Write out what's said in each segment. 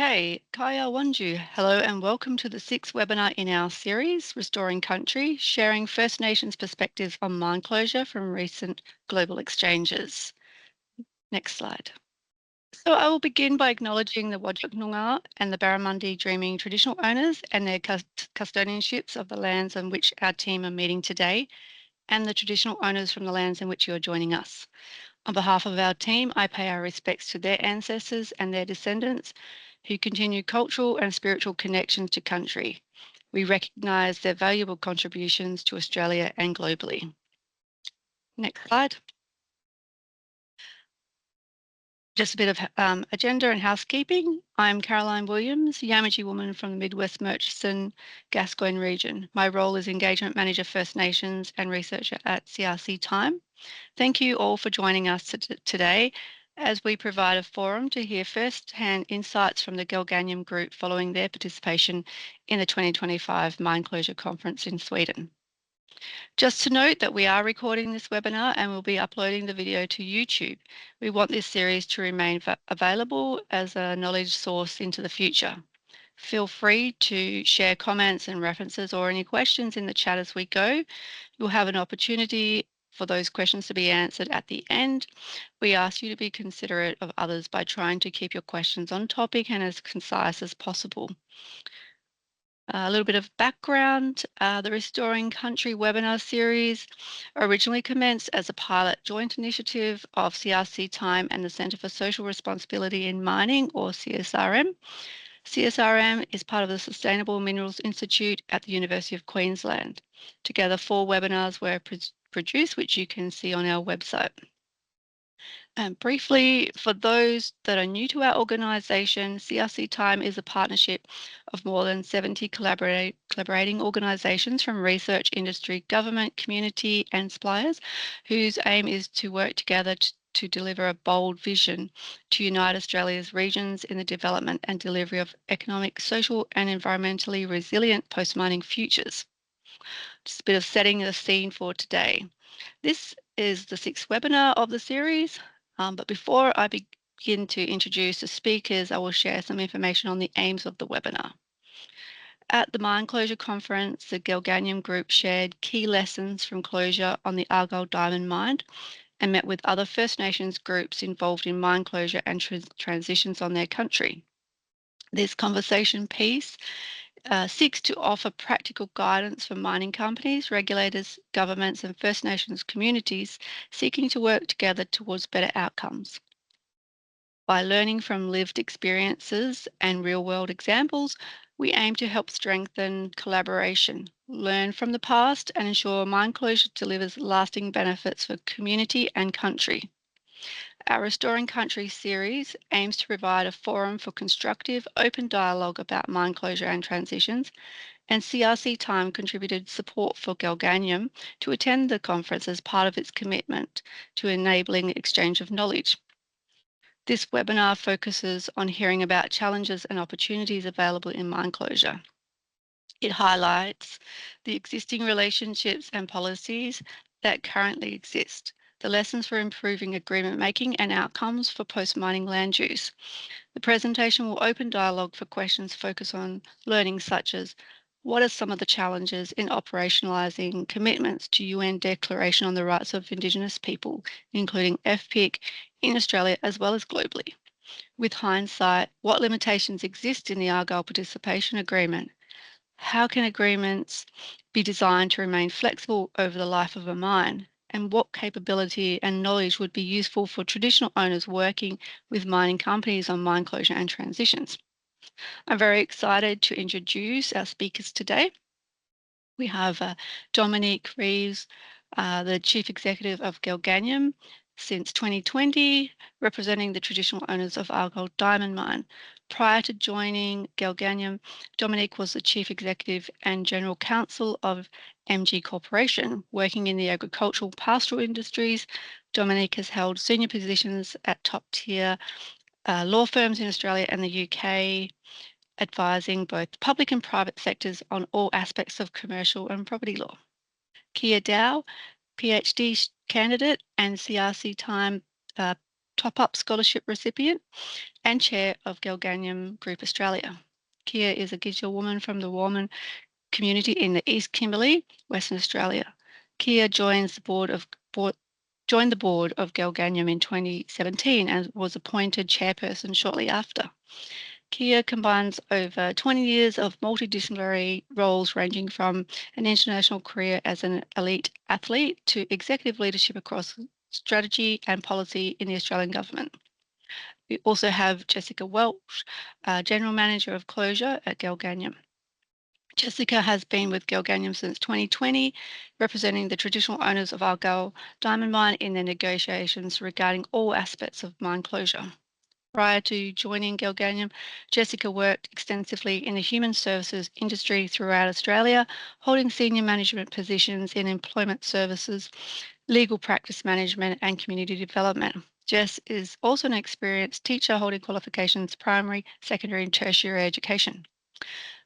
Okay, Kaya Wanju, hello and welcome to the sixth webinar in our series, Restoring Country, sharing First Nations perspectives on mine closure from recent global exchanges. Next slide. So I will begin by acknowledging the Whadjuk Noongar and the Barramundi Dreaming traditional owners and their custodianships of the lands on which our team are meeting today, and the traditional owners from the lands in which you are joining us. On behalf of our team, I pay our respects to their ancestors and their descendants who continue cultural and spiritual connections to country. We recognise their valuable contributions to Australia and globally. Next slide. Just a bit of agenda and housekeeping. I'm Caroline Williams, Yamaji woman from the Midwest Murchison Gascoyne region. My role is Engagement Manager First Nations and researcher at CRC TiME. Thank you all for joining us today as we provide a forum to hear first-hand insights from the Gelganyem Group following their participation in the 2025 Mine Closure Conference in Sweden. Just to note that we are recording this webinar and we'll be uploading the video to YouTube. We want this series to remain available as a knowledge source into the future. Feel free to share comments and references or any questions in the chat as we go. You'll have an opportunity for those questions to be answered at the end. We ask you to be considerate of others by trying to keep your questions on topic and as concise as possible. A little bit of background, the Restoring Country webinar series originally commenced as a pilot joint initiative of CRC TiME and the Centre for Social Responsibility in Mining, or CSRM. CSRM is part of the Sustainable Minerals Institute at the University of Queensland. Together, 4 webinars were produced, which you can see on our website. And briefly, for those that are new to our organisation, CRC TiME is a partnership of more than 70 collaborating organisations from research, industry, government, community and suppliers, whose aim is to work together to deliver a bold vision to unite Australia's regions in the development and delivery of economic, social and environmentally resilient post-mining futures. Just a bit of setting the scene for today. This is the 6th webinar of the series. But before I begin to introduce the speakers, I will share some information on the aims of the webinar. At the Mine Closure Conference, the Gelganyem Group shared key lessons from closure on the Argyle Diamond Mine and met with other First Nations groups involved in mine closure and transitions on their country. This conversation piece seeks to offer practical guidance for mining companies, regulators, governments and First Nations communities seeking to work together towards better outcomes. By learning from lived experiences and real-world examples, we aim to help strengthen collaboration, learn from the past and ensure mine closure delivers lasting benefits for community and country. Our Restoring Country series aims to provide a forum for constructive, open dialogue about mine closure and transitions, and CRC TiME contributed support for Gelganyem to attend the conference as part of its commitment to enabling exchange of knowledge. This webinar focuses on hearing about challenges and opportunities available in mine closure. It highlights the existing relationships and policies that currently exist, the lessons for improving agreement making and outcomes for post-mining land use. The presentation will open dialogue for questions focused on learning such as what are some of the challenges in operationalising commitments to UN Declaration on the Rights of Indigenous People, including FPIC in Australia as well as globally. With hindsight, what limitations exist in the Argyle Participation Agreement? How can agreements be designed to remain flexible over the life of a mine? And what capability and knowledge would be useful for traditional owners working with mining companies on mine closure and transitions? I'm very excited to introduce our speakers today. We have Dominique Reeves, the Chief Executive of Gelganyem since 2020, representing the traditional owners of Argyle Diamond Mine. Prior to joining Gelganyem, Dominique was the Chief Executive and General Counsel of MG Corporation, working in the agricultural pastoral industries. Dominique has held senior positions at top-tier law firms in Australia and the UK, advising both public and private sectors on all aspects of commercial and property law. Kia Dow, PhD candidate and CRC TiME top-up scholarship recipient and chair of Gelganyem Group Australia. Kia is a Gidgil woman from the Warman community in the East Kimberley, Western Australia. Kia joined the board of Gelganyem in 2017 and was appointed chairperson shortly after. Kia combines over 20 years of multidisciplinary roles ranging from an international career as an elite athlete to executive leadership across strategy and policy in the Australian government. We also have Jessica Welch, General Manager of Closure at Gelganyem. Jessica has been with Gelganyem since 2020, representing the traditional owners of Argyle Diamond Mine in their negotiations regarding all aspects of mine closure. Prior to joining Gelganyem, Jessica worked extensively in the human services industry throughout Australia, holding senior management positions in employment services, legal practice management, and community development. Jess is also an experienced teacher holding qualifications primary, secondary, and tertiary education.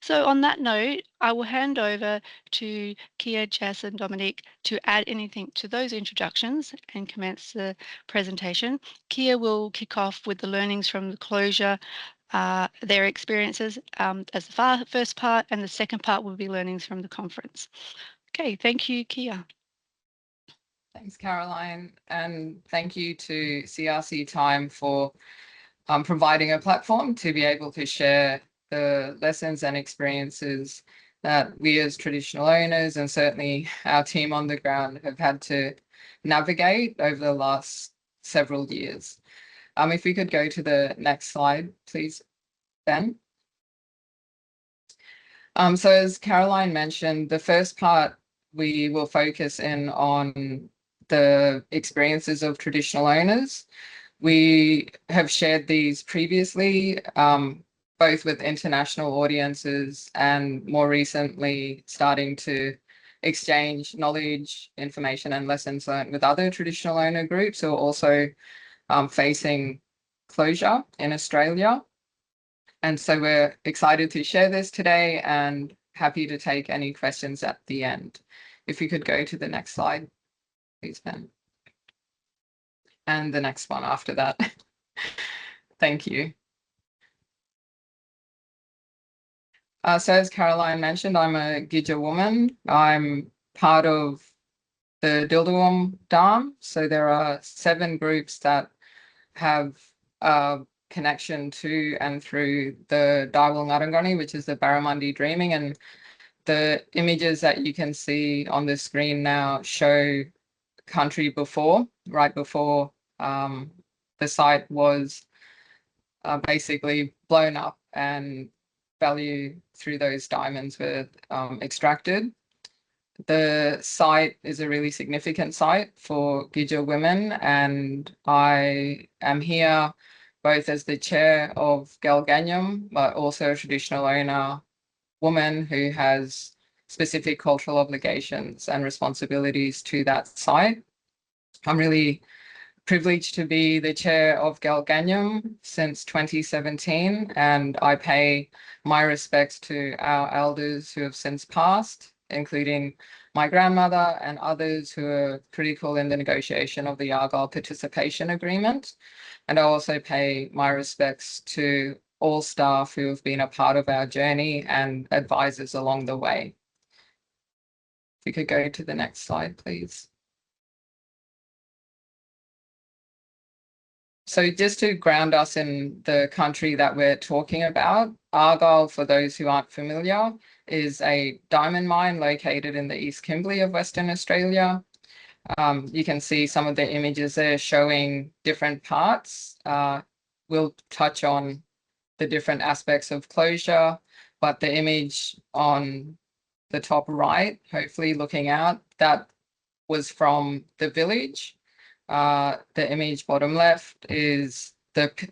So on that note, I will hand over to Kia, Jess, and Dominique to add anything to those introductions and commence the presentation. Kia will kick off with the learnings from the closure, their experiences as the first part, and the second part will be learnings from the conference. Okay, thank you, Kia. Thanks, Caroline, and thank you to CRC TiME for providing a platform to be able to share the lessons and experiences that we as traditional owners and certainly our team on the ground have had to navigate over the last several years. If we could go to the next slide, please, Ben. So as Caroline mentioned, the first part, we will focus in on the experiences of traditional owners. We have shared these previously, both with international audiences and more recently starting to exchange knowledge, information, and lessons learned with other traditional owner groups who are also facing closure in Australia. And so we're excited to share this today and happy to take any questions at the end. If you could go to the next slide, please, Ben. And the next one after that. Thank you. So as Caroline mentioned, I'm a Gidgil woman. I'm part of the Dildawarm Dam. So there are 7 groups that have a connection to and through the Daiwal Ngarrangani, which is the Barramundi Dreaming. And the images that you can see on the screen now show country before, right before the site was basically blown up and value through those diamonds were extracted. The site is a really significant site for Gidgil women, and I am here both as the chair of Gelganyem, but also a traditional owner woman who has specific cultural obligations and responsibilities to that site. I'm really privileged to be the chair of Gelganyem since 2017, and I pay my respects to our elders who have since passed, including my grandmother and others who are critical in the negotiation of the Argyle Participation Agreement. And I also pay my respects to all staff who have been a part of our journey and advisors along the way. If we could go to the next slide, please. So just to ground us in the country that we're talking about, Argyle, for those who aren't familiar, is a diamond mine located in the East Kimberley of Western Australia. You can see some of the images there showing different parts. We'll touch on the different aspects of closure, but the image on the top right, hopefully looking out, that was from the village. The image bottom left is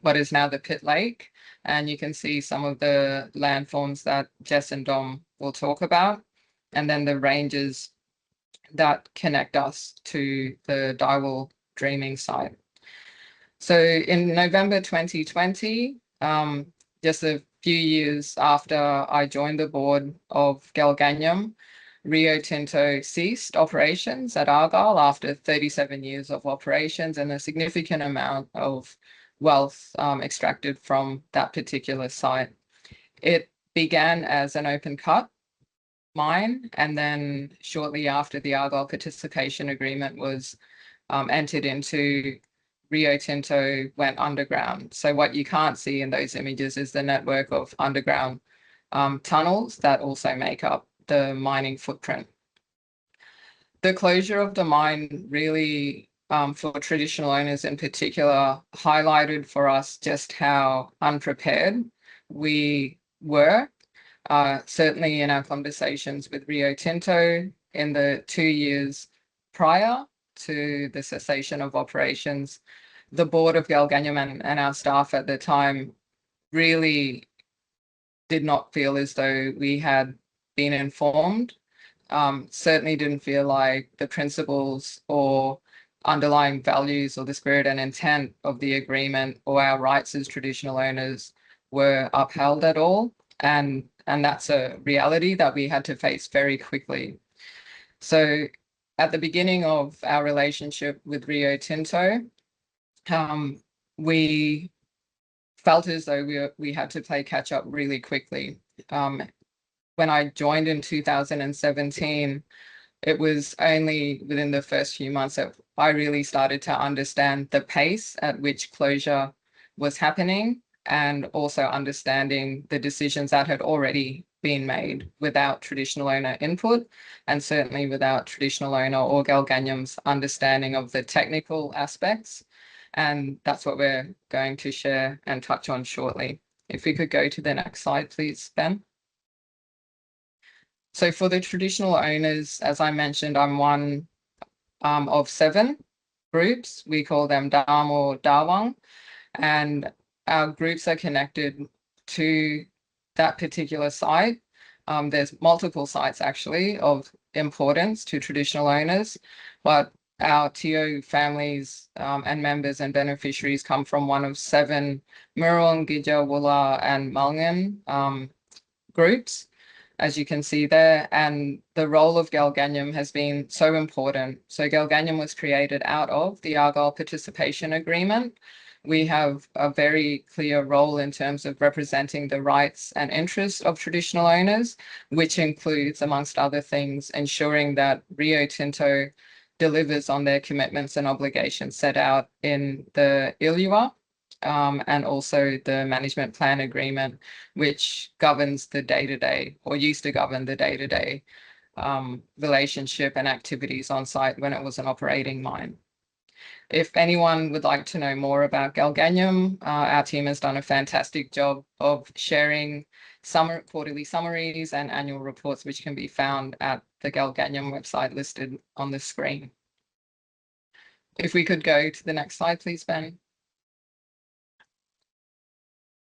what is now the pit lake, and you can see some of the landforms that Jess and Dom will talk about, and then the ranges that connect us to the Daiwal Dreaming site. So in November 2020, just a few years after I joined the board of Gelganyem, Rio Tinto ceased operations at Argyle after 37 years of operations and a significant amount of wealth extracted from that particular site. It began as an open cut mine, and then shortly after the Argyle participation agreement was entered into, Rio Tinto went underground. So what you can't see in those images is the network of underground tunnels that also make up the mining footprint. The closure of the mine really, for traditional owners in particular, highlighted for us just how unprepared we were. Certainly in our conversations with Rio Tinto in the 2 years prior to the cessation of operations, the board of Gelganyem and our staff at the time really did not feel as though we had been informed. Certainly didn't feel like the principles or underlying values or the spirit and intent of the agreement or our rights as traditional owners were upheld at all. And that's a reality that we had to face very quickly. So at the beginning of our relationship with Rio Tinto, we felt as though we had to play catch up really quickly. When I joined in 2017, it was only within the first few months that I really started to understand the pace at which closure was happening, and also understanding the decisions that had already been made without traditional owner input, and certainly without traditional owner or Gelganyem's understanding of the technical aspects. And that's what we're going to share and touch on shortly. If we could go to the next slide, please, Ben. So for the traditional owners, as I mentioned, I'm one of 7 groups. We call them Dam or Dawang, and our groups are connected to that particular site. There's multiple sites actually of importance to traditional owners, but our TO families and members and beneficiaries come from one of 7 Murung, Gija, Wula, and Mulngan groups, as you can see there. And the role of Gelganyem has been so important. So Gelganyem was created out of the Argyle Participation Agreement. We have a very clear role in terms of representing the rights and interests of traditional owners, which includes, amongst other things, ensuring that Rio Tinto delivers on their commitments and obligations set out in the ILUA, and also the management plan agreement, which governs the day-to-day, or used to govern the day-to-day relationship and activities on site when it was an operating mine. If anyone would like to know more about Gelganyem, our team has done a fantastic job of sharing quarterly summaries and annual reports, which can be found at the Gelganyem website listed on the screen. If we could go to the next slide, please, Ben.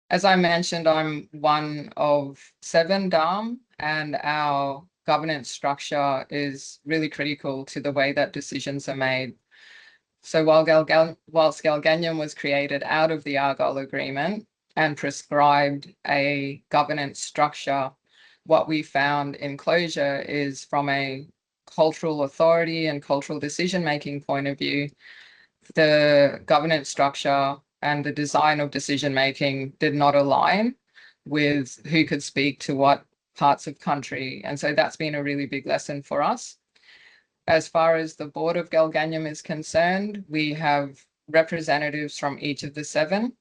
As I mentioned, I'm one of 7 DAM, and our governance structure is really critical to the way that decisions are made. So whilst Gelganyem was created out of the Argyle Agreement and prescribed a governance structure, what we found in closure is, from a cultural authority and cultural decision-making point of view, the governance structure and the design of decision-making did not align with who could speak to what parts of country. And so that's been a really big lesson for us. As far as the board of Gelganyem is concerned, we have representatives from each of the 7.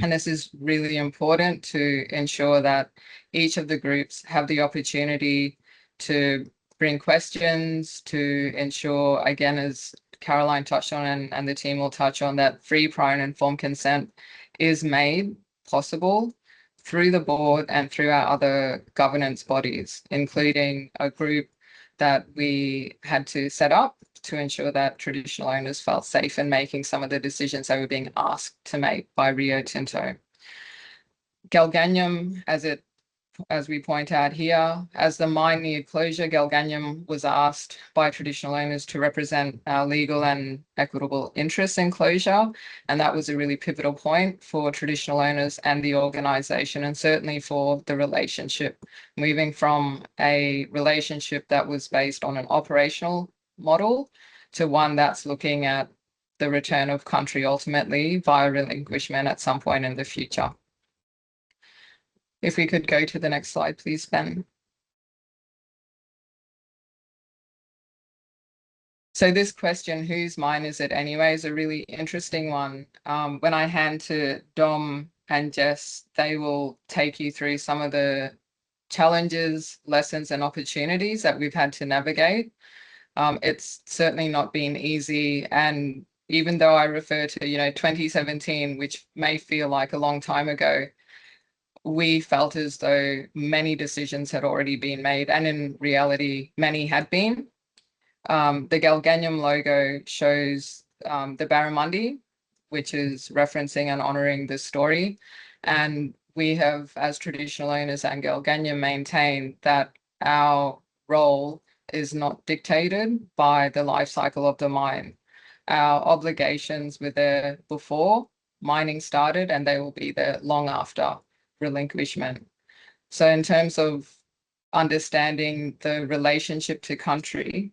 And this is really important to ensure that each of the groups have the opportunity to bring questions, to ensure, again, as Caroline touched on and the team will touch on, that free, prior and informed consent is made possible through the board and through our other governance bodies, including a group that we had to set up to ensure that traditional owners felt safe in making some of the decisions they were being asked to make by Rio Tinto. Gelganyem, as it as we point out here, as the mine neared closure, Gelganyem was asked by traditional owners to represent our legal and equitable interests in closure. And that was a really pivotal point for traditional owners and the organisation, and certainly for the relationship, moving from a relationship that was based on an operational model to one that's looking at the return of country ultimately via relinquishment at some point in the future. If we could go to the next slide, please, Ben. So this question, whose mine is it anyway, is a really interesting one. When I hand to Dom and Jess, they will take you through some of the challenges, lessons, and opportunities that we've had to navigate. It's certainly not been easy. And even though I refer to, 2017, which may feel like a long time ago, we felt as though many decisions had already been made, and in reality, many had been. The Gelganyem logo shows the barramundi, which is referencing and honouring the story. And we have, as traditional owners and Gelganyem, maintained that our role is not dictated by the life cycle of the mine. Our obligations were there before mining started, and they will be there long after relinquishment. So in terms of understanding the relationship to country,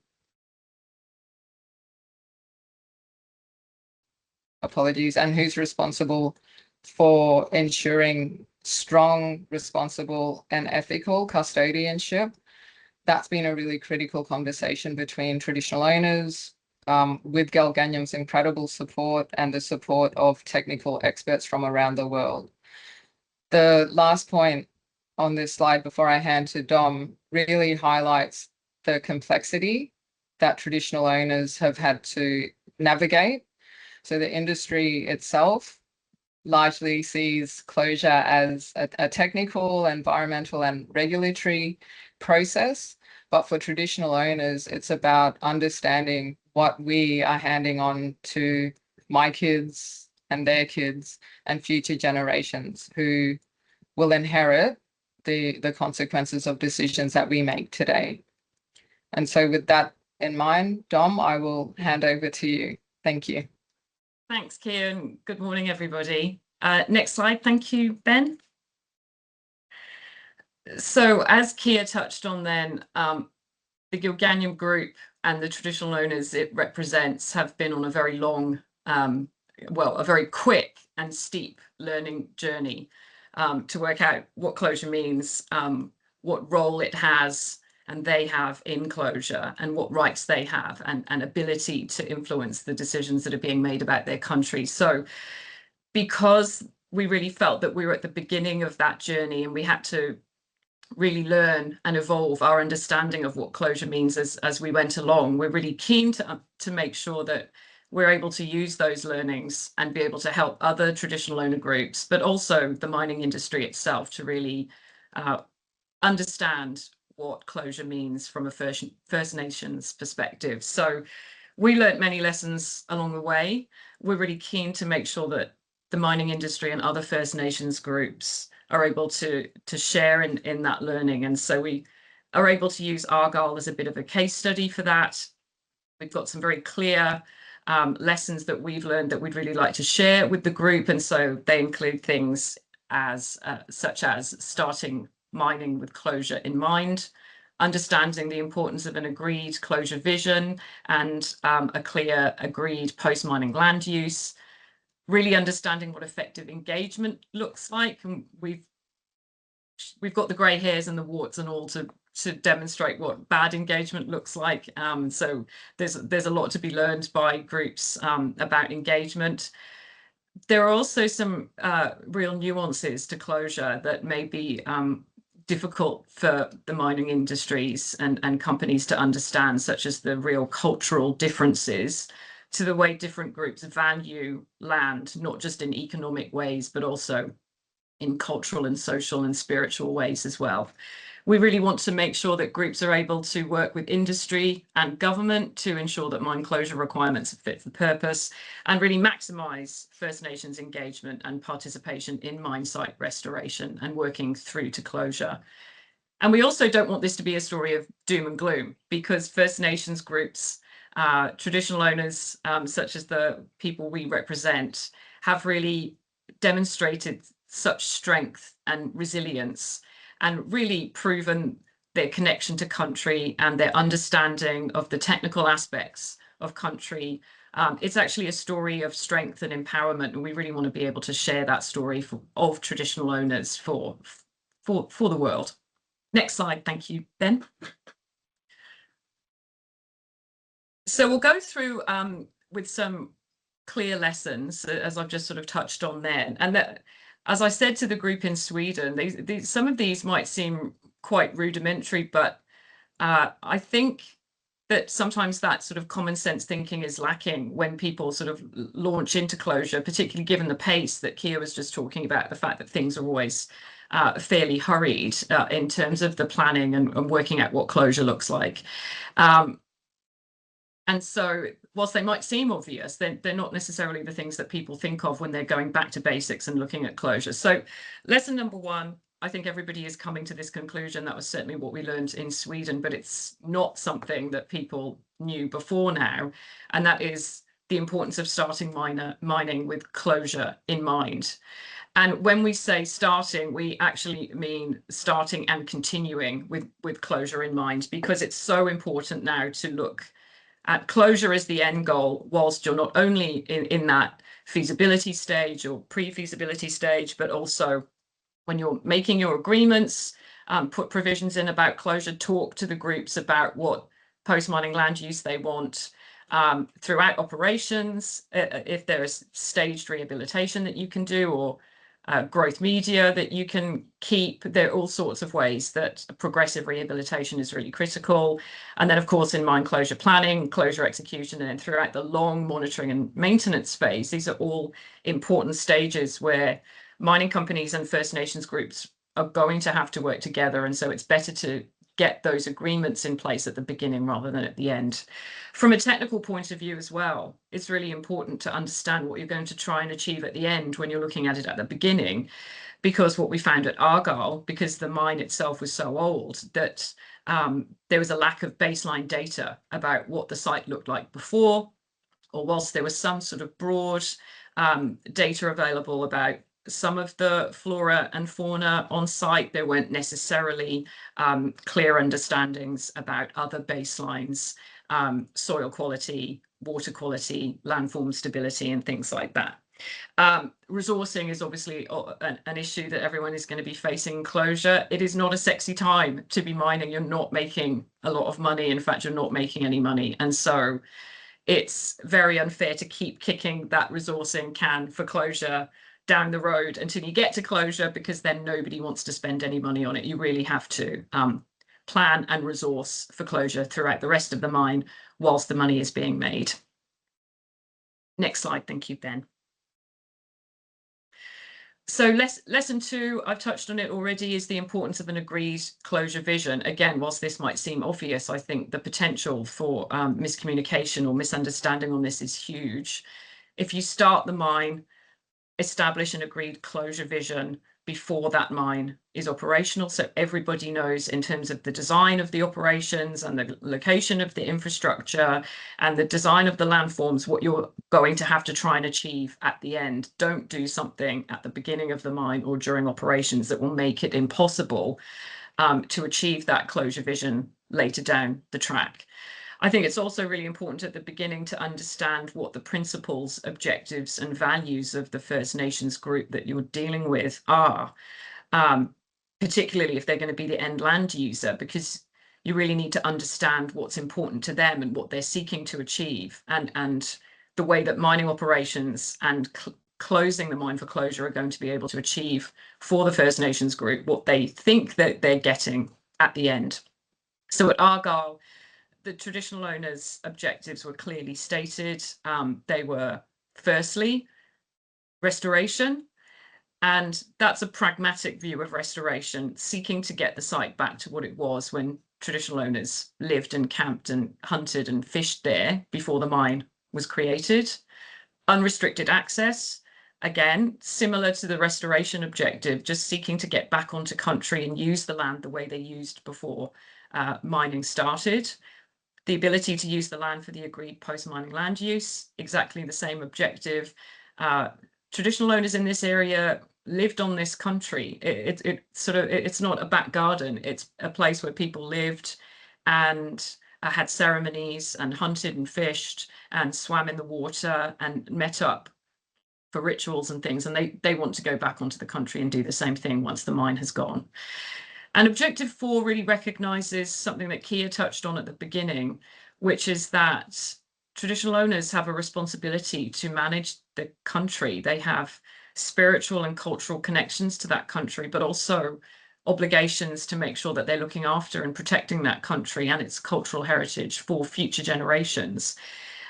apologies, and who's responsible for ensuring strong, responsible, and ethical custodianship, that's been a really critical conversation between traditional owners, with Gelganyem's incredible support and the support of technical experts from around the world. The last point on this slide before I hand to Dom really highlights the complexity that traditional owners have had to navigate. So the industry itself largely sees closure as a technical, environmental, and regulatory process. But for traditional owners, it's about understanding what we are handing on to my kids and their kids and future generations who will inherit the consequences of decisions that we make today. And so with that in mind, Dom, I will hand over to you. Thank you. Thanks, Kieran. Good morning, everybody. Next slide. Thank you, Ben. So as Kia touched on then, the Gelganyem Group and the traditional owners it represents have been on a very long, a very quick and steep learning journey to work out what closure means, what role it has and they have in closure, and what rights they have and ability to influence the decisions that are being made about their country. So because we really felt that we were at the beginning of that journey and we had to really learn and evolve our understanding of what closure means as we went along, we're really keen to make sure that we're able to use those learnings and be able to help other traditional owner groups, but also the mining industry itself to really understand what closure means from a First Nations perspective. So we learned many lessons along the way. We're really keen to make sure that the mining industry and other First Nations groups are able to share in that learning. And so we are able to use Argyle as a bit of a case study for that. We've got some very clear lessons that we've learned that we'd really like to share with the group. And so they include things as such as starting mining with closure in mind, understanding the importance of an agreed closure vision and a clear agreed post-mining land use, really understanding what effective engagement looks like. And we've got the grey hairs and the warts and all to demonstrate what bad engagement looks like. So there's a lot to be learned by groups about engagement. There are also some real nuances to closure that may be difficult for the mining industries and companies to understand, such as the real cultural differences to the way different groups value land, not just in economic ways, but also in cultural and social and spiritual ways as well. We really want to make sure that groups are able to work with industry and government to ensure that mine closure requirements are fit for purpose and really maximise First Nations engagement and participation in mine site restoration and working through to closure. And we also don't want this to be a story of doom and gloom, because First Nations groups, traditional owners, such as the people we represent, have really demonstrated such strength and resilience and really proven their connection to country and their understanding of the technical aspects of country. It's actually a story of strength and empowerment, and we really want to be able to share that story of traditional owners for the world. Next slide, thank you, Ben. So we'll go through with some clear lessons, as I've just sort of touched on then. And that, as I said to the group in Sweden, some of these might seem quite rudimentary, but I think that sometimes that sort of common sense thinking is lacking when people sort of launch into closure, particularly given the pace that Kia was just talking about, the fact that things are always fairly hurried in terms of the planning and working out what closure looks like. And so whilst they might seem obvious, they're not necessarily the things that people think of when they're going back to basics and looking at closure. So lesson number one, I think everybody is coming to this conclusion. That was certainly what we learned in Sweden, but it's not something that people knew before now. And that is the importance of starting mining with closure in mind. And when we say starting, we actually mean starting and continuing with closure in mind, because it's so important now to look at closure as the end goal, whilst you're not only in that feasibility stage or pre-feasibility stage, but also when you're making your agreements, put provisions in about closure, talk to the groups about what post-mining land use they want, throughout operations, if there is staged rehabilitation that you can do, or growth media that you can keep. There are all sorts of ways that progressive rehabilitation is really critical. And then, of course, in mine closure planning, closure execution, and then throughout the long monitoring and maintenance phase, these are all important stages where mining companies and First Nations groups are going to have to work together. And so it's better to get those agreements in place at the beginning rather than at the end. From a technical point of view as well, it's really important to understand what you're going to try and achieve at the end when you're looking at it at the beginning, because what we found at Argyle, because the mine itself was so old, that there was a lack of baseline data about what the site looked like before, or whilst there was some sort of broad data available about some of the flora and fauna on site, there weren't necessarily clear understandings about other baselines, soil quality, water quality, landform stability, and things like that. Resourcing is obviously an issue that everyone is going to be facing closure. It is not a sexy time to be mining. You're not making a lot of money. In fact, you're not making any money. And so it's very unfair to keep kicking that resourcing can for closure down the road until you get to closure, because then nobody wants to spend any money on it. You really have to plan and resource for closure throughout the rest of the mine whilst the money is being made. Next slide, thank you, Ben. So lesson two, I've touched on it already, is the importance of an agreed closure vision. Again, whilst this might seem obvious, I think the potential for miscommunication or misunderstanding on this is huge. If you start the mine, establish an agreed closure vision before that mine is operational, so everybody knows in terms of the design of the operations and the location of the infrastructure and the design of the landforms, what you're going to have to try and achieve at the end. Don't do something at the beginning of the mine or during operations that will make it impossible to achieve that closure vision later down the track. I think it's also really important at the beginning to understand what the principles, objectives, and values of the First Nations group that you're dealing with are, particularly if they're going to be the end land user, because you really need to understand what's important to them and what they're seeking to achieve, and the way that mining operations and closing the mine for closure are going to be able to achieve for the First Nations group what they think that they're getting at the end. So at Argyle, the traditional owners' objectives were clearly stated. They were, firstly, restoration. And that's a pragmatic view of restoration, seeking to get the site back to what it was when traditional owners lived and camped and hunted and fished there before the mine was created. Unrestricted access, again, similar to the restoration objective, just seeking to get back onto country and use the land the way they used before mining started. The ability to use the land for the agreed post-mining land use, exactly the same objective. Traditional owners in this area lived on this country. It's not a back garden. It's a place where people lived and had ceremonies and hunted and fished and swam in the water and met up for rituals and things. And they want to go back onto the country and do the same thing once the mine has gone. And Objective 4 really recognises something that Kia touched on at the beginning, which is that traditional owners have a responsibility to manage the country. They have spiritual and cultural connections to that country, but also obligations to make sure that they're looking after and protecting that country and its cultural heritage for future generations.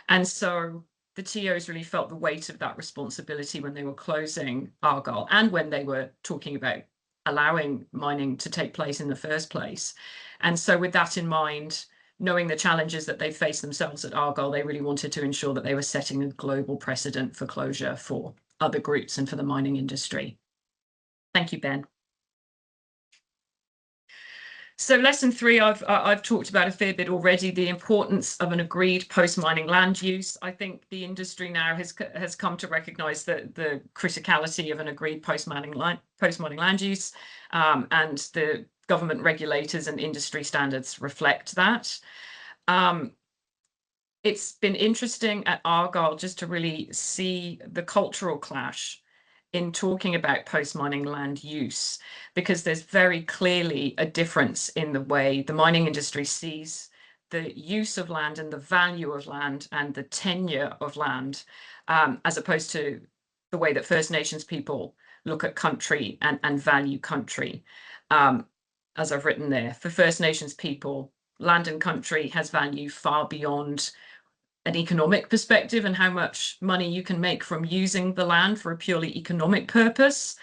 And so the TOs really felt the weight of that responsibility when they were closing Argyle and when they were talking about allowing mining to take place in the first place. And so with that in mind, knowing the challenges that they faced themselves at Argyle, they really wanted to ensure that they were setting a global precedent for closure for other groups and for the mining industry. Thank you, Ben. So lesson 3, I've talked about a fair bit already, the importance of an agreed post-mining land use. I think the industry now has come to recognise the criticality of an agreed post-mining land use, and the government regulators and industry standards reflect that. It's been interesting at Argyle just to really see the cultural clash in talking about post-mining land use, because there's very clearly a difference in the way the mining industry sees the use of land and the value of land and the tenure of land, as opposed to the way that First Nations people look at country and value country. As I've written there, for First Nations people, land and country has value far beyond an economic perspective and how much money you can make from using the land for a purely economic purpose.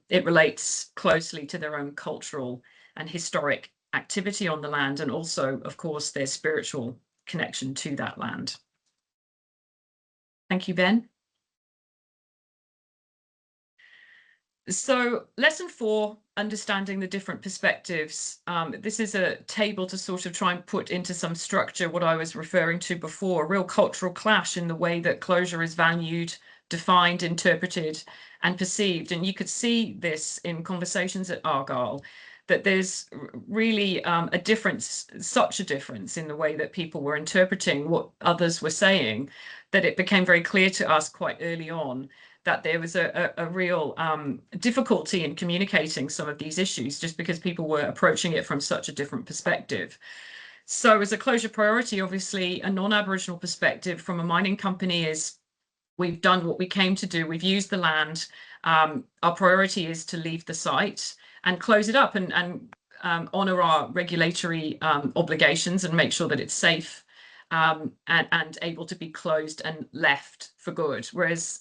It relates closely to their own cultural and historic activity on the land, and also, of course, their spiritual connection to that land. Thank you, Ben. So lesson 4, understanding the different perspectives. This is a table to sort of try and put into some structure what I was referring to before, a real cultural clash in the way that closure is valued, defined, interpreted, and perceived. And you could see this in conversations at Argyle, that there's really a difference, such a difference in the way that people were interpreting what others were saying, that it became very clear to us quite early on that there was a real difficulty in communicating some of these issues, just because people were approaching it from such a different perspective. So as a closure priority, obviously, a non-Aboriginal perspective from a mining company is, we've done what we came to do, we've used the land, our priority is to leave the site and close it up and honour our regulatory obligations and make sure that it's safe and able to be closed and left for good. Whereas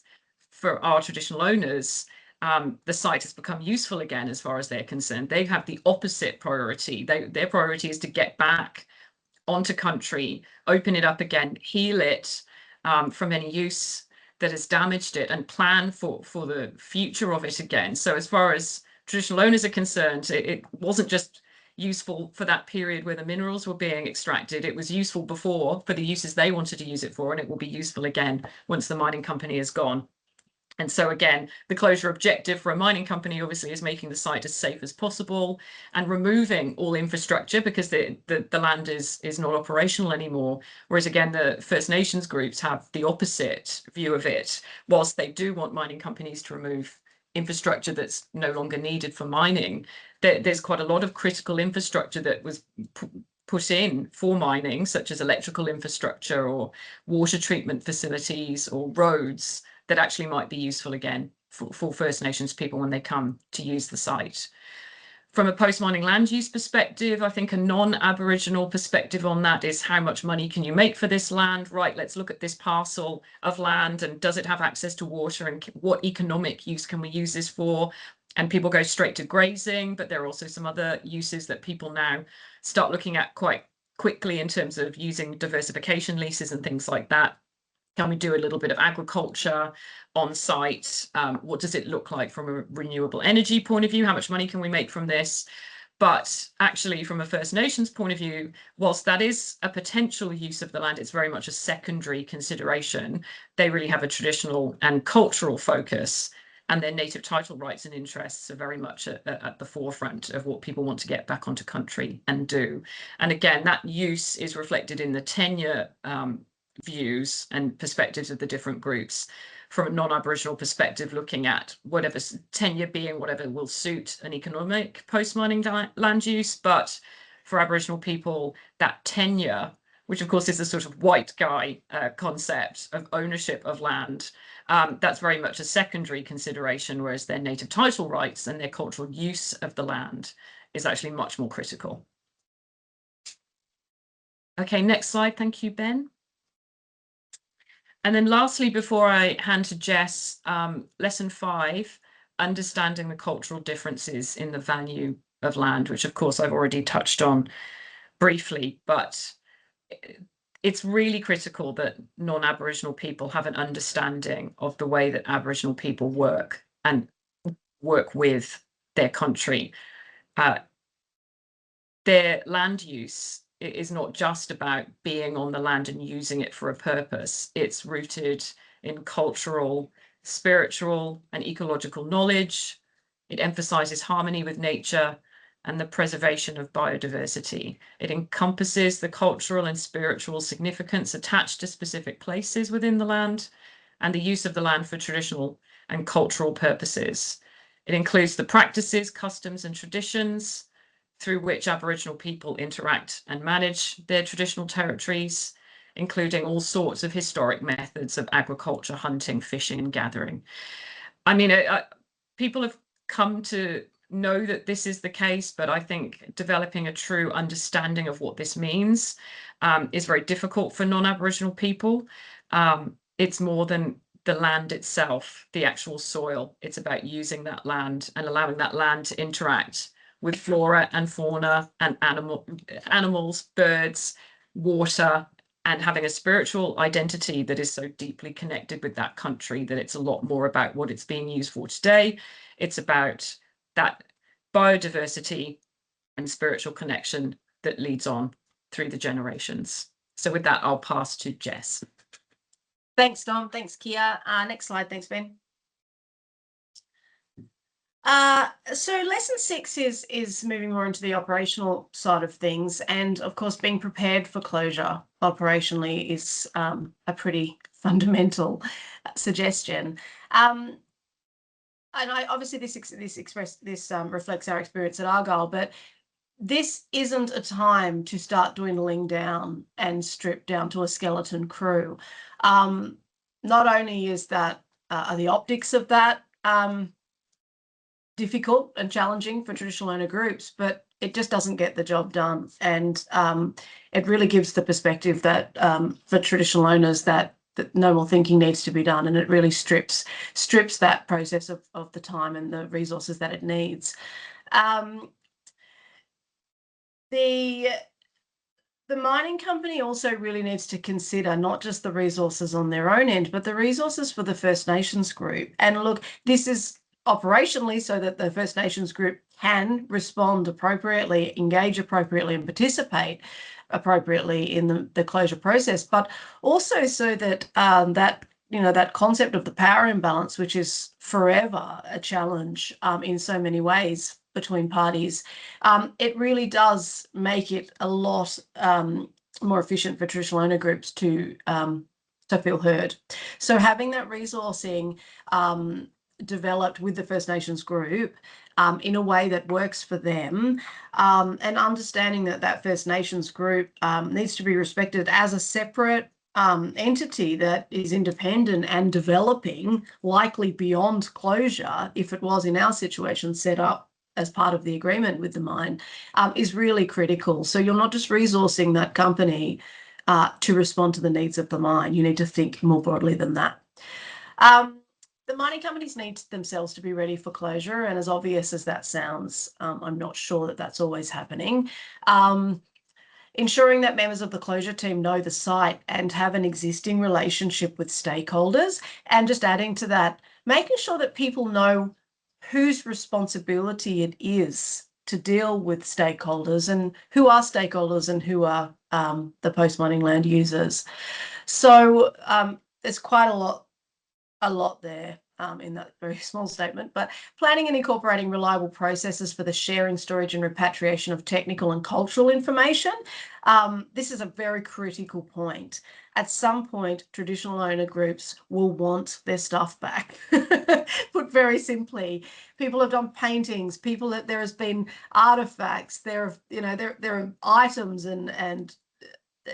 for our traditional owners, the site has become useful again as far as they're concerned. They have the opposite priority. Their priority is to get back onto country, open it up again, heal it from any use that has damaged it, and plan for the future of it again. So as far as traditional owners are concerned, it wasn't just useful for that period where the minerals were being extracted. It was useful before for the uses they wanted to use it for, and it will be useful again once the mining company is gone. And so again, the closure objective for a mining company obviously is making the site as safe as possible and removing all infrastructure, because the land is not operational anymore. Whereas again, the First Nations groups have the opposite view of it. Whilst they do want mining companies to remove infrastructure that's no longer needed for mining, there's quite a lot of critical infrastructure that was put in for mining, such as electrical infrastructure or water treatment facilities or roads, that actually might be useful again for First Nations people when they come to use the site. From a post-mining land use perspective, I think a non-Aboriginal perspective on that is how much money can you make for this land? Right, let's look at this parcel of land and does it have access to water and what economic use can we use this for? And people go straight to grazing, but there are also some other uses that people now start looking at quite quickly in terms of using diversification leases and things like that. Can we do a little bit of agriculture on site? What does it look like from a renewable energy point of view? How much money can we make from this? But actually, from a First Nations point of view, whilst that is a potential use of the land, it's very much a secondary consideration. They really have a traditional and cultural focus, and their native title rights and interests are very much at the forefront of what people want to get back onto country and do. And again, that use is reflected in the tenure views and perspectives of the different groups. From a non-Aboriginal perspective, looking at whatever tenure being whatever will suit an economic post-mining land use, but for Aboriginal people, that tenure, which of course is a sort of white guy concept of ownership of land, that's very much a secondary consideration, whereas their native title rights and their cultural use of the land is actually much more critical. Okay, next slide. Thank you, Ben. And then lastly, before I hand to Jess, lesson 5, understanding the cultural differences in the value of land, which of course I've already touched on briefly, but it's really critical that non-Aboriginal people have an understanding of the way that Aboriginal people work and work with their country. Their land use is not just about being on the land and using it for a purpose. It's rooted in cultural, spiritual, and ecological knowledge. It emphasizes harmony with nature and the preservation of biodiversity. It encompasses the cultural and spiritual significance attached to specific places within the land and the use of the land for traditional and cultural purposes. It includes the practices, customs, and traditions through which Aboriginal people interact and manage their traditional territories, including all sorts of historic methods of agriculture, hunting, fishing, and gathering. I mean, people have come to know that this is the case, but I think developing a true understanding of what this means is very difficult for non-Aboriginal people. It's more than the land itself, the actual soil. It's about using that land and allowing that land to interact with flora and fauna and animals, birds, water, and having a spiritual identity that is so deeply connected with that country that it's a lot more about what it's being used for today. It's about that biodiversity and spiritual connection that leads on through the generations. So with that, I'll pass to Jess. Thanks, Dom. Thanks, Kia. Next slide. Thanks, Ben. So lesson 6 is moving more into the operational side of things, and of course being prepared for closure operationally is a pretty fundamental suggestion. And obviously this reflects our experience at Argyle, but this isn't a time to start dwindling down and strip down to a skeleton crew. Not only is that are the optics of that difficult and challenging for traditional owner groups, but it just doesn't get the job done. And it really gives the perspective that for traditional owners that no more thinking needs to be done, and it really strips that process of the time and the resources that it needs. The mining company also really needs to consider not just the resources on their own end, but the resources for the First Nations group. And look, this is operationally so that the First Nations group can respond appropriately, engage appropriately, and participate appropriately in the closure process, but also so that that concept of the power imbalance, which is forever a challenge in so many ways between parties, it really does make it a lot more efficient for traditional owner groups to feel heard. So having that resourcing developed with the First Nations group in a way that works for them, and understanding that First Nations group needs to be respected as a separate entity that is independent and developing, likely beyond closure, if it was in our situation set up as part of the agreement with the mine is really critical. So you're not just resourcing that company to respond to the needs of the mine. You need to think more broadly than that. The mining companies need themselves to be ready for closure, and as obvious as that sounds, I'm not sure that that's always happening. Ensuring that members of the closure team know the site and have an existing relationship with stakeholders, and just adding to that, making sure that people know whose responsibility it is to deal with stakeholders and who are stakeholders and who are the post-mining land users. So there's quite a lot there in that very small statement, but planning and incorporating reliable processes for the sharing, storage and repatriation of technical and cultural information. This is a very critical point. At some point, traditional owner groups will want their stuff back. Put very simply, people have done paintings, there has been artifacts, there are items and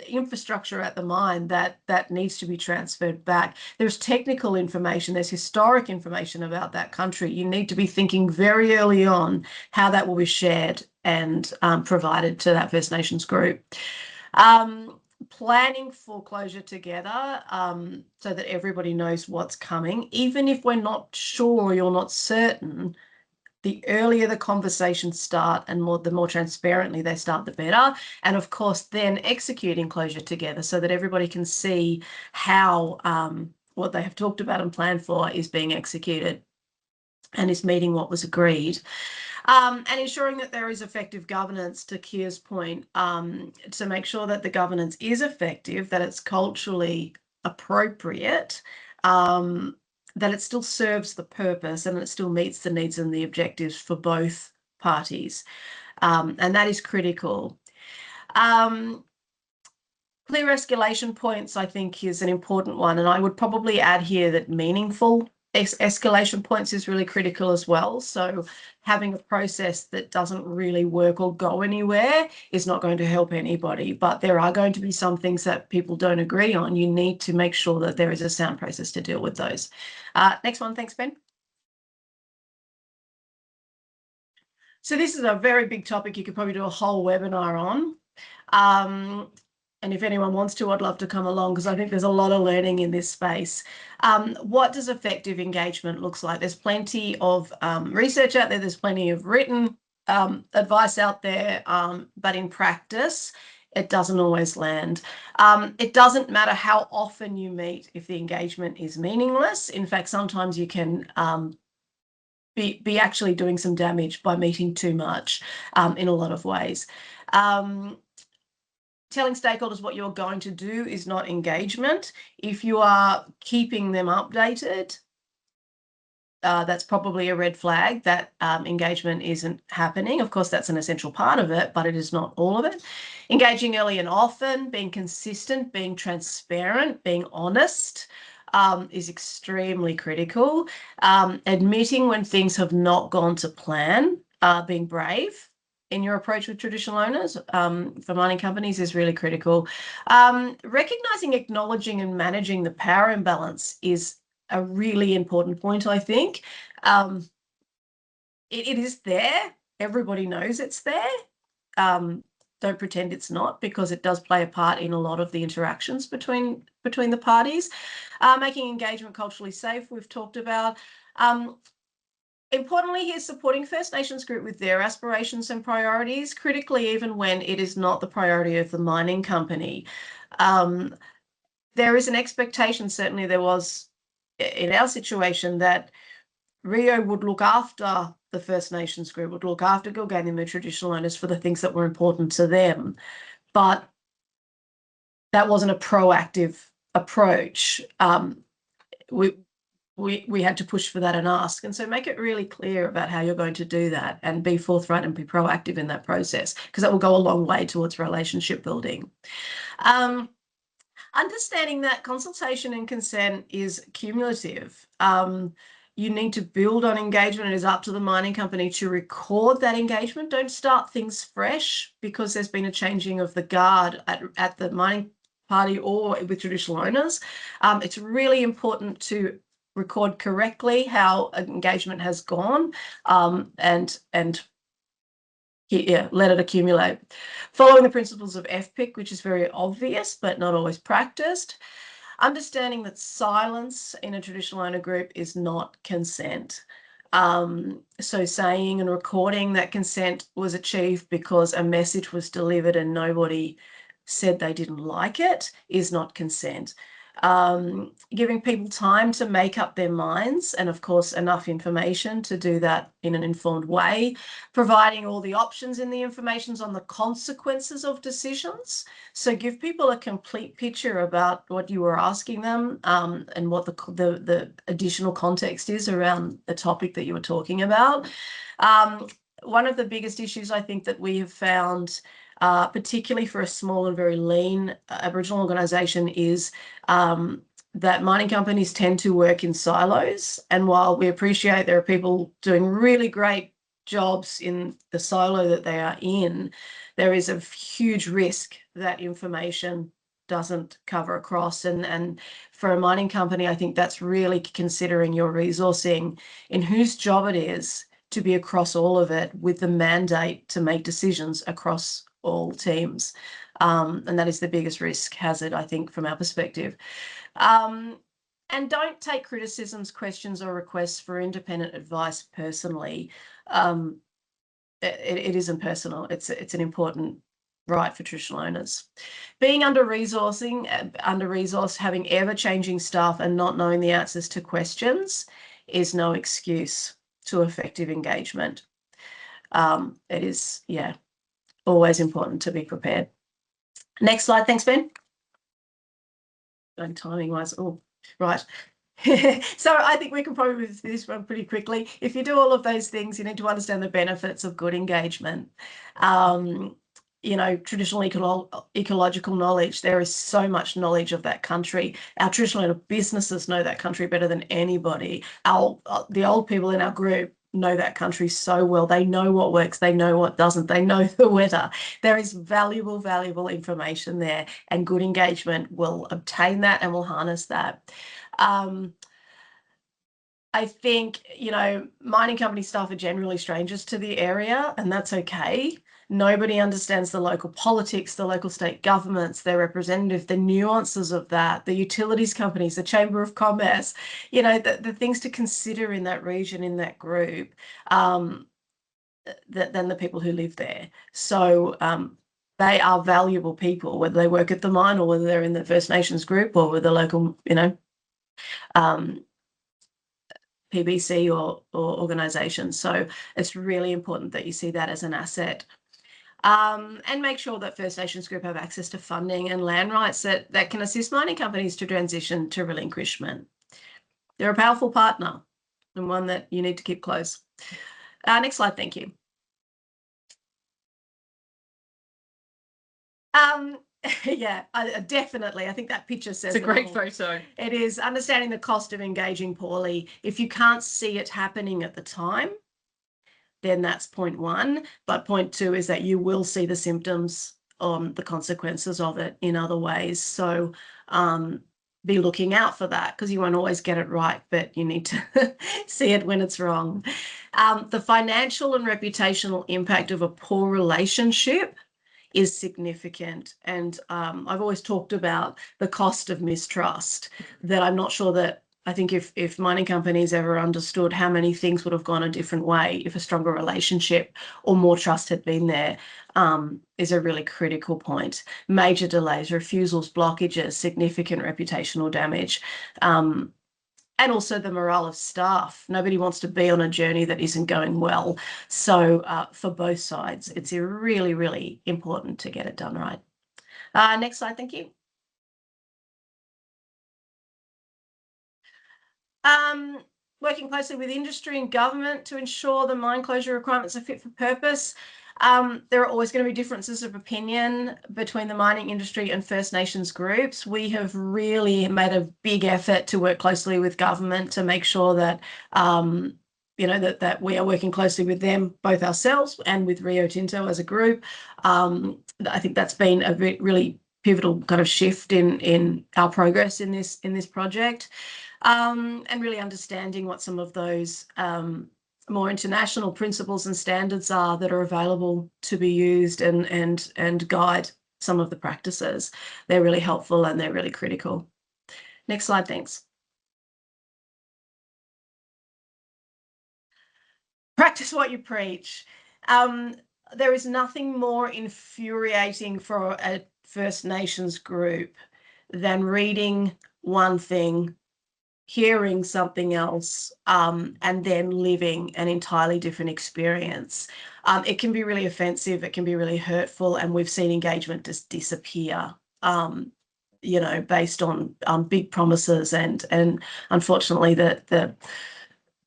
infrastructure at the mine that needs to be transferred back. There's technical information, there's historic information about that country. You need to be thinking very early on how that will be shared and provided to that First Nations group. Planning for closure together so that everybody knows what's coming, even if we're not sure, you're not certain. The earlier the conversations start and the more transparently they start, the better. And of course, then executing closure together so that everybody can see how what they have talked about and planned for is being executed and is meeting what was agreed. And ensuring that there is effective governance, to Kier's point, to make sure that the governance is effective, that it's culturally appropriate, that it still serves the purpose and it still meets the needs and the objectives for both parties. And that is critical. Clear escalation points, I think, is an important one. And I would probably add here that meaningful escalation points is really critical as well. So having a process that doesn't really work or go anywhere is not going to help anybody, but there are going to be some things that people don't agree on. You need to make sure that there is a sound process to deal with those. Next one, thanks, Ben. So this is a very big topic. You could probably do a whole webinar on. And if anyone wants to, I'd love to come along because I think there's a lot of learning in this space. What does effective engagement look like? There's plenty of research out there. There's plenty of written advice out there, but in practice, it doesn't always land. It doesn't matter how often you meet if the engagement is meaningless. In fact, sometimes you can be actually doing some damage by meeting too much in a lot of ways. Telling stakeholders what you're going to do is not engagement. If you are keeping them updated, that's probably a red flag that engagement isn't happening. Of course, that's an essential part of it, but it is not all of it. Engaging early and often, being consistent, being transparent, being honest is extremely critical. Admitting when things have not gone to plan, being brave in your approach with traditional owners for mining companies is really critical. Recognizing, acknowledging and managing the power imbalance is a really important point, I think. It is there. Everybody knows it's there. Don't pretend it's not, because it does play a part in a lot of the interactions between the parties. Making engagement culturally safe, we've talked about. Importantly, here's supporting First Nations group with their aspirations and priorities, critically even when it is not the priority of the mining company. There is an expectation, certainly there was in our situation, that Rio would look after the First Nations group, would look after Gelganyem and traditional owners for the things that were important to them. But that wasn't a proactive approach. We had to push for that and ask. And so make it really clear about how you're going to do that and be forthright and be proactive in that process, because that will go a long way towards relationship building. Understanding that consultation and consent is cumulative. You need to build on engagement. It is up to the mining company to record that engagement. Don't start things fresh because there's been a changing of the guard at the mining party or with traditional owners. It's really important to record correctly how engagement has gone and let it accumulate. Following the principles of FPIC, which is very obvious but not always practiced. Understanding that silence in a traditional owner group is not consent. So saying and recording that consent was achieved because a message was delivered and nobody said they didn't like it is not consent. Giving people time to make up their minds, and of course enough information to do that in an informed way, providing all the options in the information on the consequences of decisions. So give people a complete picture about what you were asking them, and what the additional context is around the topic that you were talking about. One of the biggest issues I think that we have found, particularly for a small and very lean Aboriginal organisation, is that mining companies tend to work in silos. And while we appreciate there are people doing really great jobs in the silo that they are in, there is a huge risk that information doesn't cover across. And for a mining company, I think that's really considering your resourcing in whose job it is to be across all of it with the mandate to make decisions across all teams. And that is the biggest risk hazard, I think, from our perspective. And don't take criticisms, questions, or requests for independent advice personally. It isn't personal. It's an important right for traditional owners. Being under-resourced, having ever-changing staff and not knowing the answers to questions is no excuse to effective engagement. It is, always important to be prepared. Next slide. Thanks, Ben. Going timing-wise. Oh, right. So I think we can probably move this one pretty quickly. If you do all of those things, you need to understand the benefits of good engagement. Traditional ecological knowledge. There is so much knowledge of that country. Our traditional businesses know that country better than anybody. The old people in our group know that country so well. They know what works, they know what doesn't, they know the weather. There is valuable information there, and good engagement will obtain that and will harness that. I think, mining company staff are generally strangers to the area, and that's okay. Nobody understands the local politics, the local state governments, their representative, the nuances of that, the utilities companies, the Chamber of Commerce, the things to consider in that region, in that group, than the people who live there. So they are valuable people, whether they work at the mine or whether they're in the First Nations group or with the local, PBC or organisation. So it's really important that you see that as an asset. And make sure that First Nations group have access to funding and land rights that can assist mining companies to transition to relinquishment. They're a powerful partner and one that you need to keep close. Next slide, thank you. Definitely. I think that picture says it's a great photo. It is understanding the cost of engaging poorly. If you can't see it happening at the time, then that's point one. But point two is that you will see the symptoms, the consequences of it in other ways. So be looking out for that, because you won't always get it right, but you need to see it when it's wrong. The financial and reputational impact of a poor relationship is significant. And I've always talked about the cost of mistrust, that I'm not sure that, I think if mining companies ever understood how many things would have gone a different way if a stronger relationship or more trust had been there, is a really critical point. Major delays, refusals, blockages, significant reputational damage, and also the morale of staff. Nobody wants to be on a journey that isn't going well. So for both sides, it's really, really important to get it done right. Next slide, thank you. Working closely with industry and government to ensure the mine closure requirements are fit for purpose. There are always going to be differences of opinion between the mining industry and First Nations groups. We have really made a big effort to work closely with government to make sure that that we are working closely with them, both ourselves and with Rio Tinto as a group. I think that's been a really pivotal kind of shift in our progress in this project. And really understanding what some of those more international principles and standards are that are available to be used and guide some of the practices. They're really helpful and they're really critical. Next slide, thanks. Practice what you preach. There is nothing more infuriating for a First Nations group than reading one thing, hearing something else, and then living an entirely different experience. It can be really offensive, it can be really hurtful, and we've seen engagement just disappear, you know, based on big promises and unfortunately the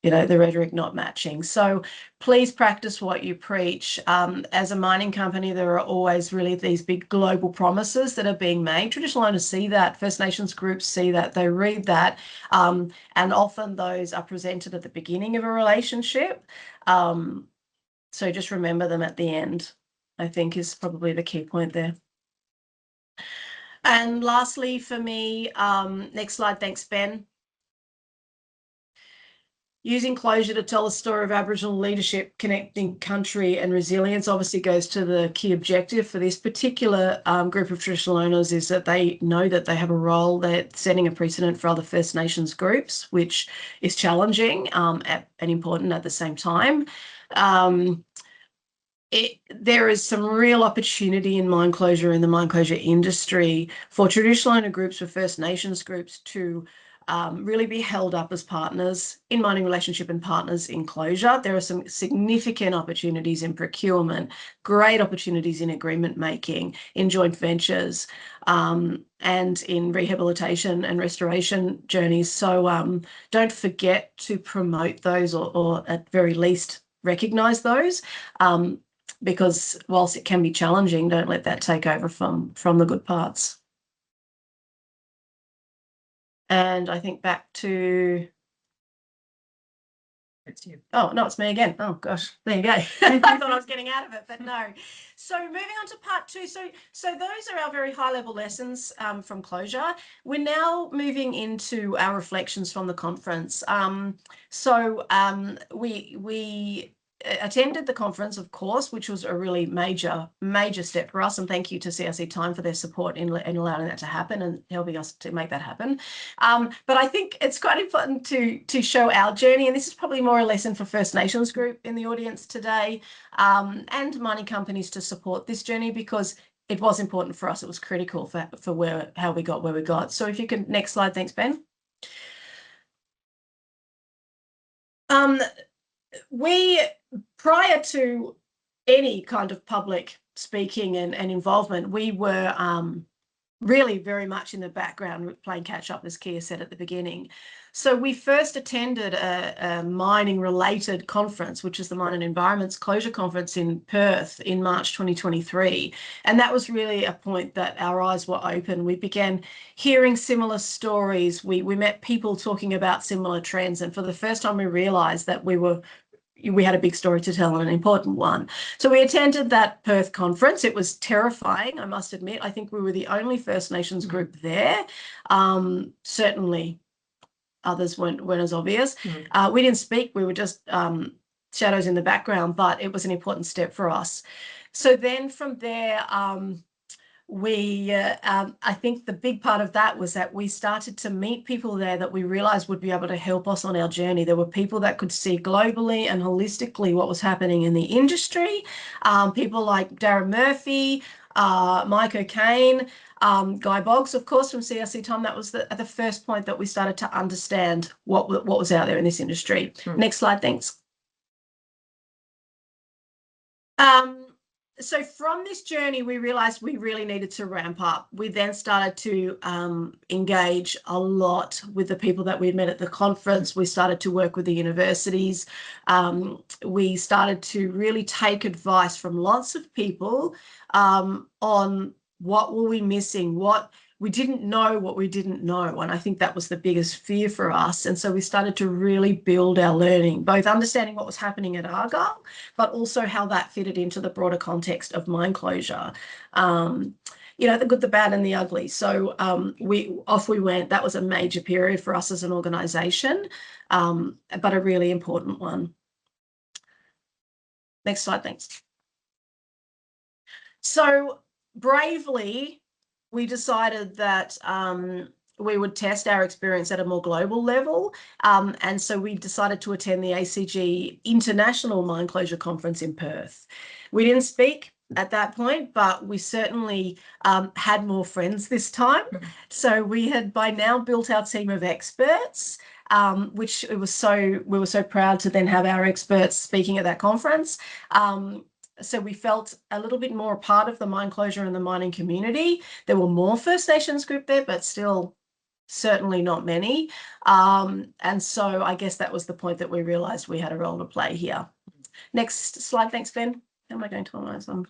you know, the rhetoric not matching. So please practice what you preach. As a mining company, there are always really these big global promises that are being made. Traditional owners see that, First Nations groups see that, they read that, and often those are presented at the beginning of a relationship. So just remember them at the end, I think is probably the key point there. And lastly, for me, next slide, thanks, Ben. Using closure to tell the story of Aboriginal leadership, connecting country and resilience obviously goes to the key objective for this particular group of traditional owners is that they know that they have a role. They're setting a precedent for other First Nations groups, which is challenging and important at the same time. There is some real opportunity in mine closure in the mine closure industry for traditional owner groups, for First Nations groups to really be held up as partners in mining relationship and partners in closure. There are some significant opportunities in procurement, great opportunities in agreement making, in joint ventures, and in rehabilitation and restoration journeys. So don't forget to promote those or at very least recognise those. Because whilst it can be challenging, don't let that take over from the good parts. And I think back to, It's you. oh, no, it's me again. Oh, gosh, there you go. I thought I was getting out of it, but no. So moving on to part two. So those are our very high level lessons from closure. We're now moving into our reflections from the conference. We attended the conference, of course, which was a really major step for us, and thank you to CRC TiME for their support in allowing that to happen and helping us to make that happen. But I think it's quite important to show our journey, and this is probably more a lesson for First Nations group in the audience today, and mining companies to support this journey, because it was important for us. It was critical for how we got where we got. So if you can, next slide, thanks, Ben. Prior to any kind of public speaking and involvement, we were really very much in the background playing catch up, as Kia said at the beginning. So we first attended a mining related conference, which is the Mine and Environments Closure Conference in Perth in March 2023. And that was really a point that our eyes were open. We began hearing similar stories. We met people talking about similar trends. And for the first time, we realized that we had a big story to tell and an important one. So we attended that Perth conference. It was terrifying, I must admit. I think we were the only First Nations group there. Certainly others weren't as obvious. We didn't speak. We were just shadows in the background, but it was an important step for us. So then from there, I think the big part of that was that we started to meet people there that we realized would be able to help us on our journey. There were people that could see globally and holistically what was happening in the industry. People like Darren Murphy, Mike O'Kane, Guy Boggs, of course, from CRC TiME. That was the first point that we started to understand what was out there in this industry. Next slide, thanks. So from this journey, we realized we really needed to ramp up. We then started to engage a lot with the people that we'd met at the conference. We started to work with the universities. We started to really take advice from lots of people on what were we missing, what we didn't know, and I think that was the biggest fear for us. And so we started to really build our learning, both understanding what was happening at Argyle, but also how that fitted into the broader context of mine closure. You know, the good, the bad, and the ugly. So we went. That was a major period for us as an organisation, but a really important one. Next slide, thanks. So bravely, we decided that we would test our experience at a more global level. And so we decided to attend the ACG International Mine Closure Conference in Perth. We didn't speak at that point, but we certainly had more friends this time. So we had by now built our team of experts, which we were so proud to then have our experts speaking at that conference. So we felt a little bit more a part of the mine closure and the mining community. There were more First Nations group there, but still certainly not many. And so I guess that was the point that we realized we had a role to play here. Next slide, thanks, Ben. How am I going to analyze them?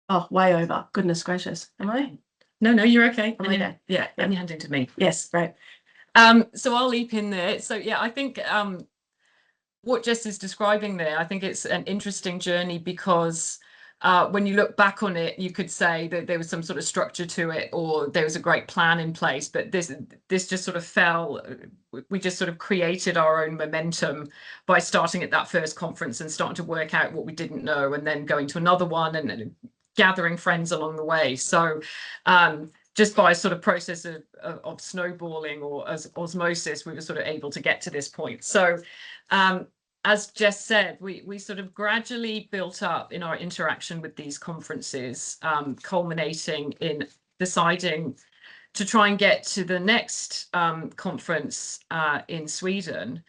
Oh, way over. Goodness gracious. Am I? No, you're okay. Am I okay? Yeah, and you're handing to me. Yes, great. So I'll leap in there. So yeah, I think what Jess is describing there, I think it's an interesting journey because when you look back on it, you could say that there was some sort of structure to it, or there was a great plan in place, but this just sort of fell. We just sort of created our own momentum by starting at that first conference and starting to work out what we didn't know, and then going to another one and gathering friends along the way. So just by a sort of process of snowballing or as osmosis, we were sort of able to get to this point. So as Jess said, we sort of gradually built up in our interaction with these conferences, culminating in deciding to try and get to the next conference in Sweden.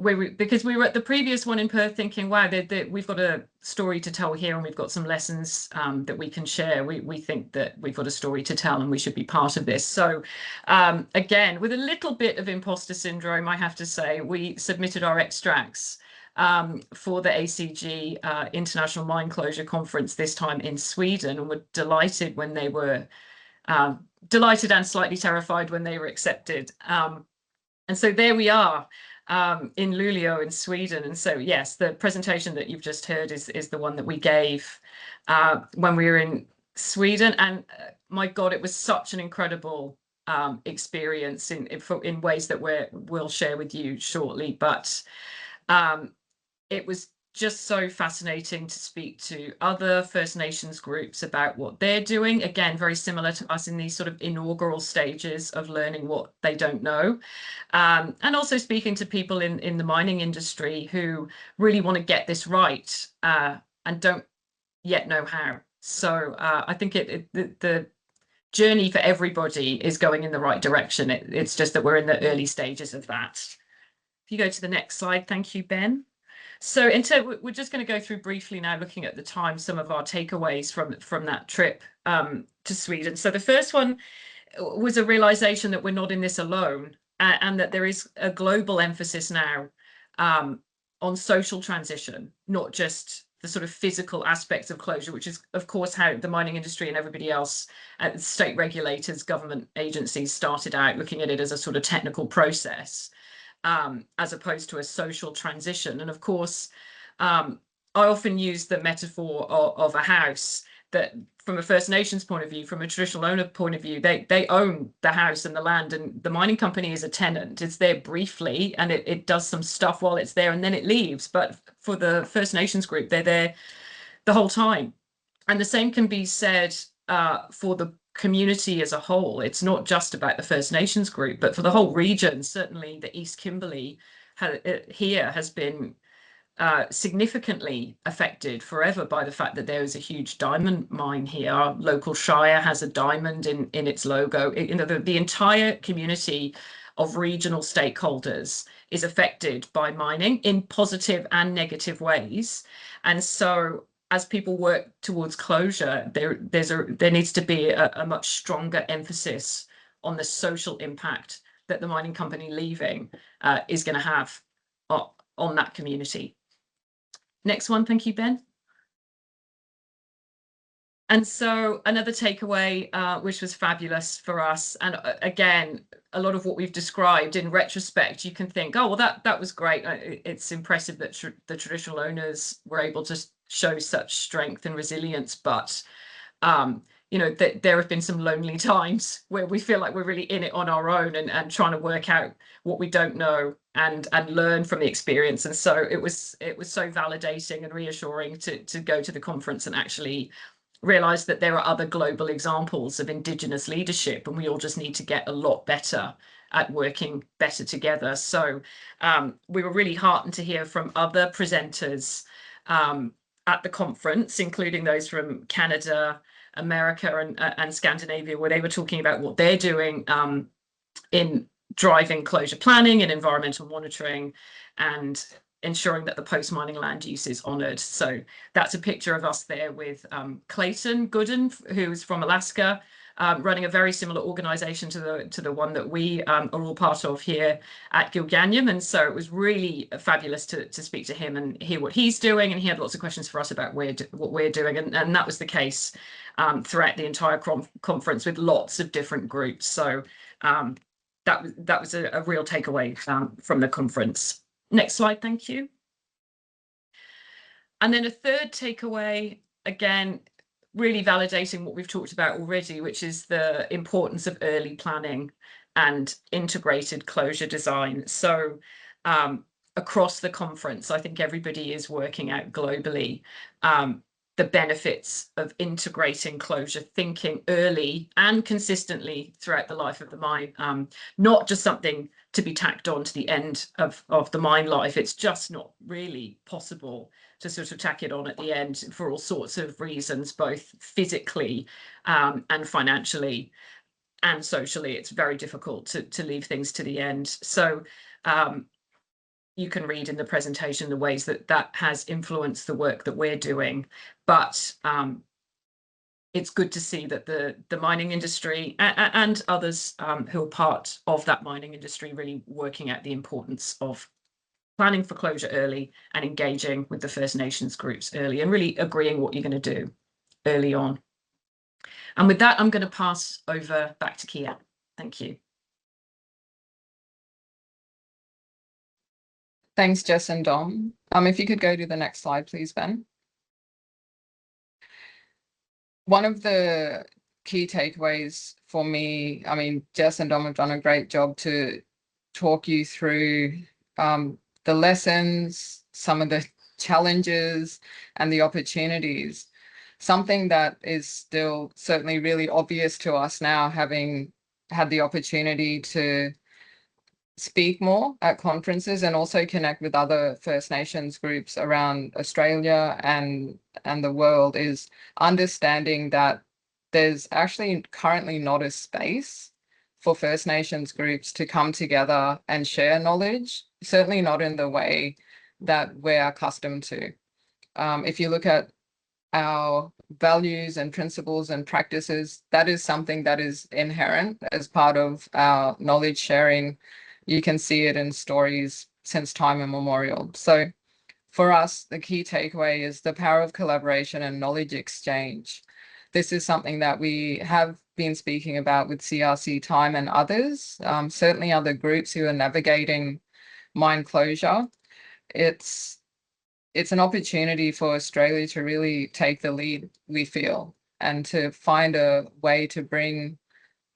Because we were at the previous one in Perth thinking, wow, we've got a story to tell here and we've got some lessons that we can share. We think that we've got a story to tell and we should be part of this. So again, with a little bit of imposter syndrome, I have to say, we submitted our extracts for the ACG International Mine Closure Conference, this time in Sweden, and were delighted when they were, delighted and slightly terrified when they were accepted. And so there we are. In Luleå in Sweden. And so, yes, the presentation that you've just heard is the one that we gave when we were in Sweden. And my God, it was such an incredible experience in ways that we'll share with you shortly. But it was just so fascinating to speak to other First Nations groups about what they're doing. Again, very similar to us in these sort of inaugural stages of learning what they don't know. And also speaking to people in the mining industry who really want to get this right and don't yet know how. So I think the journey for everybody is going in the right direction. It's just that we're in the early stages of that. If you go to the next slide, thank you, Ben. So we're just going to go through briefly now, looking at the time, some of our takeaways from that trip to Sweden. So the first one was a realization that we're not in this alone, and that there is a global emphasis now on social transition, not just the sort of physical aspects of closure, which is, of course, how the mining industry and everybody else, state regulators, government agencies started out looking at it as a sort of technical process. As opposed to a social transition. And of course, I often use the metaphor of a house, that from a First Nations point of view, from a traditional owner point of view, they own the house and the land, and the mining company is a tenant. It's there briefly and it does some stuff while it's there and then it leaves. But for the First Nations group, they're there the whole time. And the same can be said for the community as a whole. It's not just about the First Nations group, but for the whole region. Certainly the East Kimberley here has been significantly affected forever by the fact that there is a huge diamond mine here. Our local shire has a diamond in its logo. The entire community of regional stakeholders is affected by mining in positive and negative ways. And so as people work towards closure, there needs to be a much stronger emphasis on the social impact that the mining company leaving is going to have on that community. Next one, thank you, Ben. And so another takeaway, which was fabulous for us, and again, a lot of what we've described in retrospect, you can think, oh, well, that was great. It's impressive that the traditional owners were able to show such strength and resilience, but there have been some lonely times where we feel like we're really in it on our own and trying to work out what we don't know and learn from the experience. And so it was so validating and reassuring to go to the conference and actually realize that there are other global examples of Indigenous leadership, and we all just need to get a lot better at working better together. So we were really heartened to hear from other presenters at the conference, including those from Canada, America, and Scandinavia, where they were talking about what they're doing in driving closure planning and environmental monitoring and ensuring that the post-mining land use is honoured. So that's a picture of us there with Clayton Gooden, who's from Alaska, running a very similar organisation to the one that we are all part of here at Gelganyem. And so it was really fabulous to speak to him and hear what he's doing. And he had lots of questions for us about what we're doing. And that was the case throughout the entire conference with lots of different groups. So that was a real takeaway from the conference. Next slide, thank you. And then a third takeaway, again, really validating what we've talked about already, which is the importance of early planning and integrated closure design. So across the conference, I think everybody is working out globally the benefits of integrating closure thinking early and consistently throughout the life of the mine, not just something to be tacked on to the end of the mine life. It's just not really possible to sort of tack it on at the end for all sorts of reasons, both physically and financially and socially. It's very difficult to leave things to the end. So you can read in the presentation the ways that has influenced the work that we're doing, but it's good to see that the mining industry and others who are part of that mining industry really working out the importance of planning for closure early and engaging with the First Nations groups early and really agreeing what you're going to do early on. And with that, I'm going to pass over back to Kia. Thank you. Thanks, Jess and Dom. If you could go to the next slide, please, Ben. One of the key takeaways for me, Jess and Dom have done a great job to talk you through the lessons, some of the challenges and the opportunities. Something that is still certainly really obvious to us now, having had the opportunity to speak more at conferences and also connect with other First Nations groups around Australia and the world, is understanding that there's actually currently not a space for First Nations groups to come together and share knowledge, certainly not in the way that we're accustomed to. If you look at our values and principles and practices, that is something that is inherent as part of our knowledge sharing. You can see it in stories since time immemorial. So for us, the key takeaway is the power of collaboration and knowledge exchange. This is something that we have been speaking about with CRC TiME and others, certainly other groups who are navigating mine closure. It's an opportunity for Australia to really take the lead, we feel, and to find a way to bring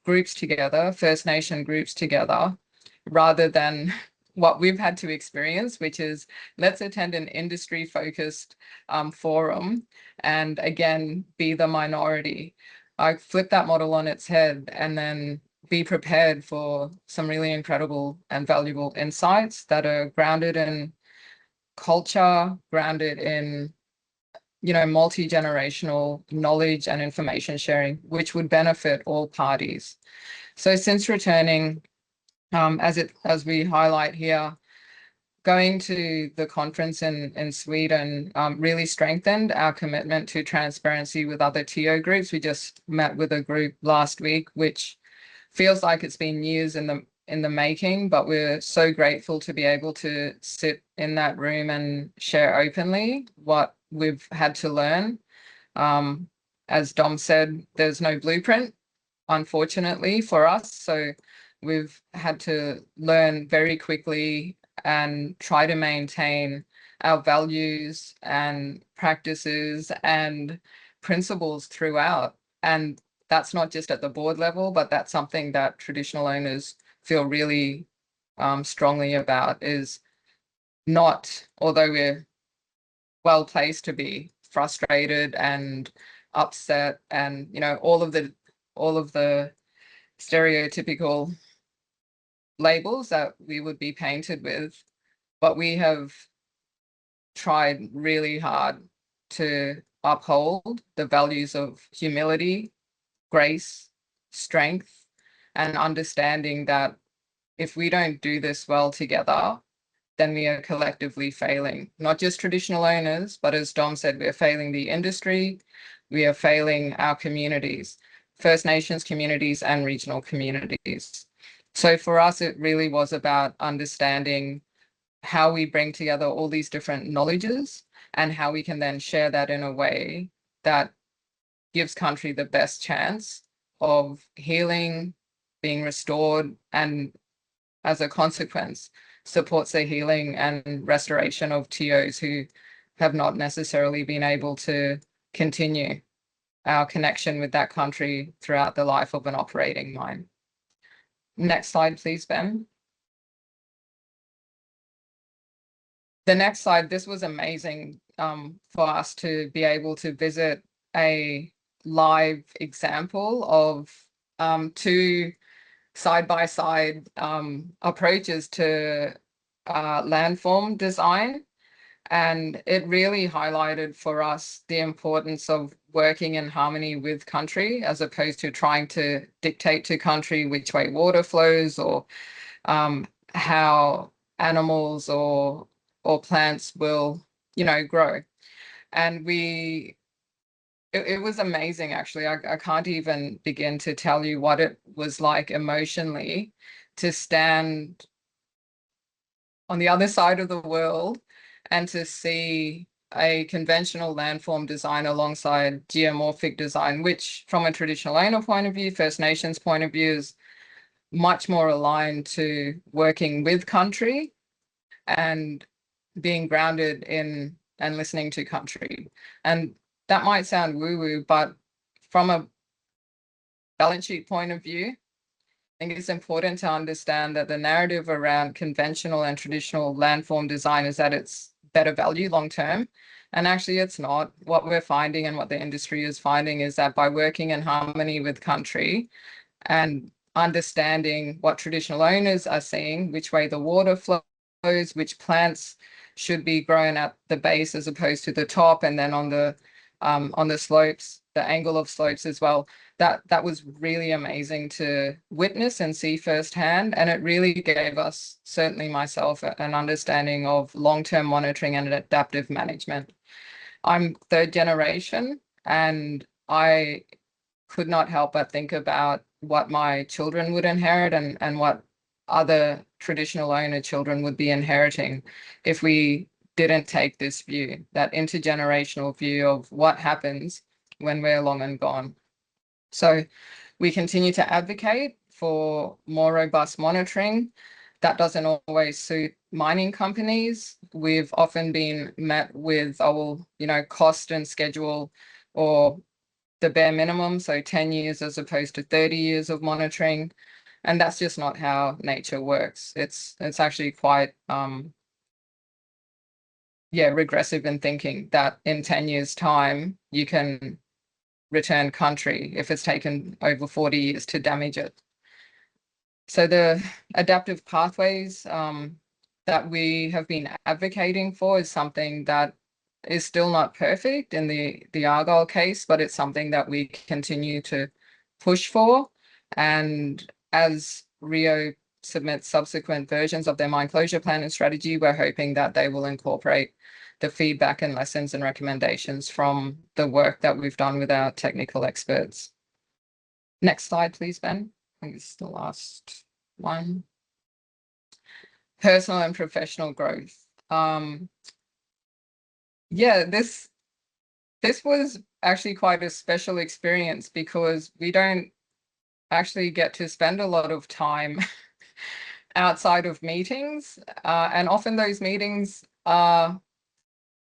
groups together, First Nation groups together, rather than what we've had to experience, which is let's attend an industry-focused forum and again, be the minority. I flip that model on its head and then be prepared for some really incredible and valuable insights that are grounded in culture, grounded in multi-generational knowledge and information sharing, which would benefit all parties. So since returning, as we highlight here, going to the conference in Sweden really strengthened our commitment to transparency with other TO groups. We just met with a group last week, which feels like it's been years in the making, but we're so grateful to be able to sit in that room and share openly what we've had to learn. As Dom said, there's no blueprint, unfortunately, for us. So we've had to learn very quickly and try to maintain our values and practices and principles throughout. And that's not just at the board level, but that's something that traditional owners feel really strongly about, is not, although we're well placed to be frustrated and upset and, you know, all of the stereotypical labels that we would be painted with, but we have tried really hard to uphold the values of humility, grace, strength, and understanding that if we don't do this well together, then we are collectively failing, not just traditional owners, but as Dom said, we are failing the industry, we are failing our communities, First Nations communities and regional communities. So for us, it really was about understanding how we bring together all these different knowledges and how we can then share that in a way that gives country the best chance of healing, being restored, and as a consequence, supports the healing and restoration of TOs who have not necessarily been able to continue our connection with that country throughout the life of an operating mine. Next slide, please, Ben. The next slide, this was amazing for us to be able to visit a live example of two side-by-side approaches to landform design. And it really highlighted for us the importance of working in harmony with country, as opposed to trying to dictate to country which way water flows or how animals or plants will, you know, grow. And it was amazing, actually. I can't even begin to tell you what it was like emotionally to stand on the other side of the world and to see a conventional landform design alongside geomorphic design, which from a traditional owner point of view, First Nations point of view, is much more aligned to working with country and being grounded in and listening to country. And that might sound woo-woo, but from a balance sheet point of view, I think it's important to understand that the narrative around conventional and traditional landform design is that it's better value long term. And actually it's not. What we're finding and what the industry is finding is that by working in harmony with country and understanding what traditional owners are seeing, which way the water flows, which plants should be grown at the base as opposed to the top, and then on the slopes, the angle of slopes as well. That was really amazing to witness and see firsthand, and it really gave us, certainly myself, an understanding of long-term monitoring and adaptive management. I'm third generation, and I could not help but think about what my children would inherit and what other traditional owner children would be inheriting if we didn't take this view, that intergenerational view of what happens when we're long and gone. So we continue to advocate for more robust monitoring. That doesn't always suit mining companies. We've often been met with, cost and schedule, or the bare minimum, so 10 years as opposed to 30 years of monitoring. And that's just not how nature works. It's actually quite regressive in thinking that in 10 years' time you can return country if it's taken over 40 years to damage it. So the adaptive pathways that we have been advocating for is something that is still not perfect in the Argyle case, but it's something that we continue to push for. And as Rio submits subsequent versions of their mine closure plan and strategy, we're hoping that they will incorporate the feedback and lessons and recommendations from the work that we've done with our technical experts. Next slide, please, Ben. I think it's the last one. Personal and professional growth. This was actually quite a special experience because we don't actually get to spend a lot of time outside of meetings, and often those meetings are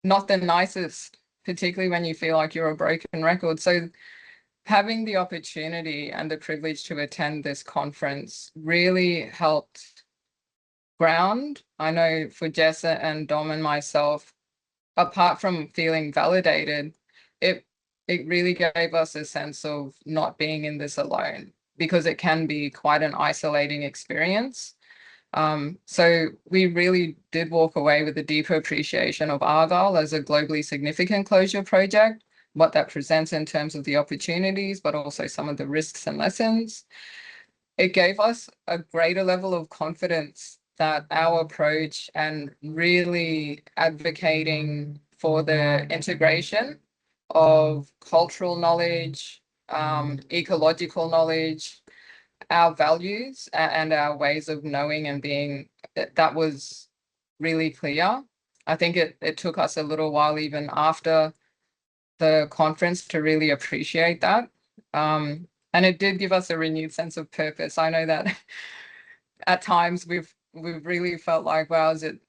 not the nicest, particularly when you feel like you're a broken record. So having the opportunity and the privilege to attend this conference really helped ground. I know for Jessa and Dom and myself, apart from feeling validated, it really gave us a sense of not being in this alone, because it can be quite an isolating experience. So we really did walk away with a deeper appreciation of Argyle as a globally significant closure project, what that presents in terms of the opportunities, but also some of the risks and lessons. It gave us a greater level of confidence that our approach and really advocating for the integration of cultural knowledge, ecological knowledge, our values and our ways of knowing and being, that was really clear. I think it took us a little while even after the conference to really appreciate that. And it did give us a renewed sense of purpose. I know that at times we've really felt like, wow, is it